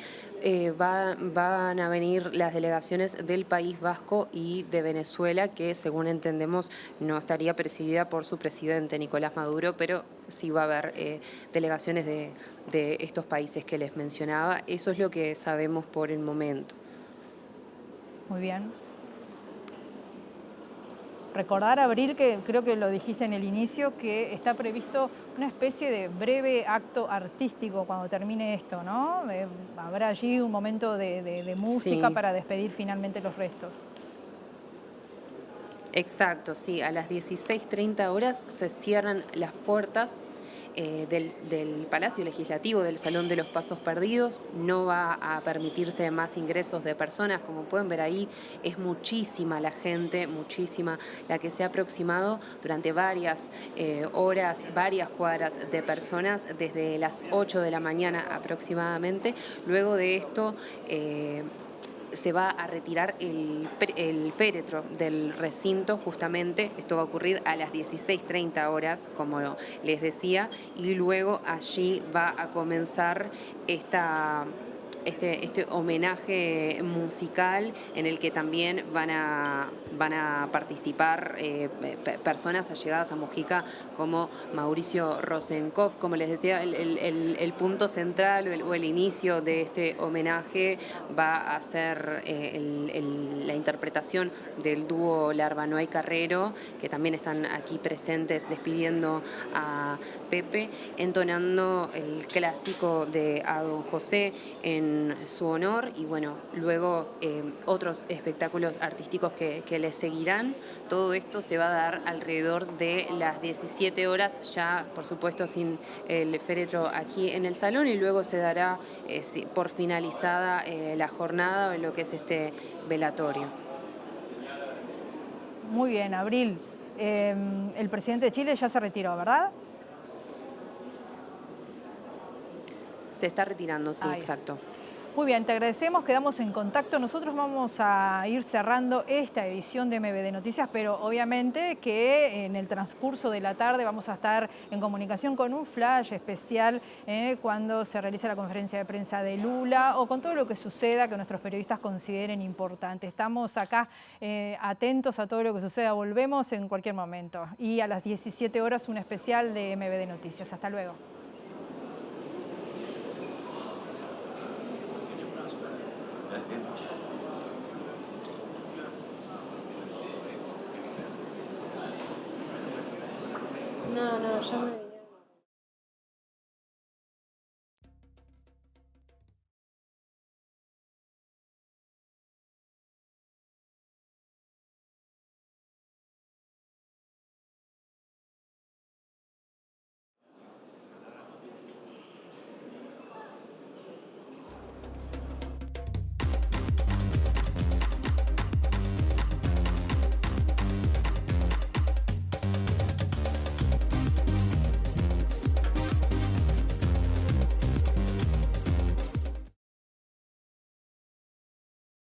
van a venir las delegaciones del País Vasco y de Venezuela, que según entendemos no estaría presidida por su presidente Nicolás Maduro, pero sí va a haber delegaciones de estos países que les mencionaba. Eso es lo que sabemos por el momento. Muy bien. Recordar, Abril, que creo que lo dijiste en el inicio, que está previsto una especie de breve acto artístico cuando termine esto, ¿no? Habrá allí un momento de música para despedir finalmente los restos. Exacto, sí. A las 16:30 horas se cierran las puertas del Palacio Legislativo, del Salón de los Pasos Perdidos. No va a permitirse más ingresos de personas. Como pueden ver ahí, es muchísima la gente, muchísima la que se ha aproximado durante varias horas, varias cuadras de personas, desde las 8 de la mañana aproximadamente. Luego de esto se va a retirar el féretro del recinto, justamente. Esto va a ocurrir a las 16:30 horas, como les decía, y luego allí va a comenzar este homenaje musical en el que también van a participar personas allegadas a Mujica como Mauricio Rosenkopf. Como les decía, el punto central o el inicio de este homenaje va a ser la interpretación del dúo Larbanoa y Carrero, que también están aquí presentes despidiendo a Pepe, entonando el clásico de A Don José en su honor, y bueno, luego otros espectáculos artísticos que les seguirán. Todo esto se va a dar alrededor de las 17 horas, ya por supuesto sin el féretro aquí en el salón, y luego se dará por finalizada la jornada o lo que es este velatorio. Muy bien, Abril. El presidente de Chile ya se retiró, ¿verdad? Se está retirando, sí, exacto. Muy bien, te agradecemos, quedamos en contacto. Nosotros vamos a ir cerrando esta edición de MBD Noticias, pero obviamente que en el transcurso de la tarde vamos a estar en comunicación con un flash especial cuando se realice la conferencia de prensa de Lula, o con todo lo que suceda que nuestros periodistas consideren importante. Estamos acá atentos a todo lo que suceda. Volvemos en cualquier momento. Y a las 17 horas un especial de MBD Noticias. Hasta luego. No, ya me...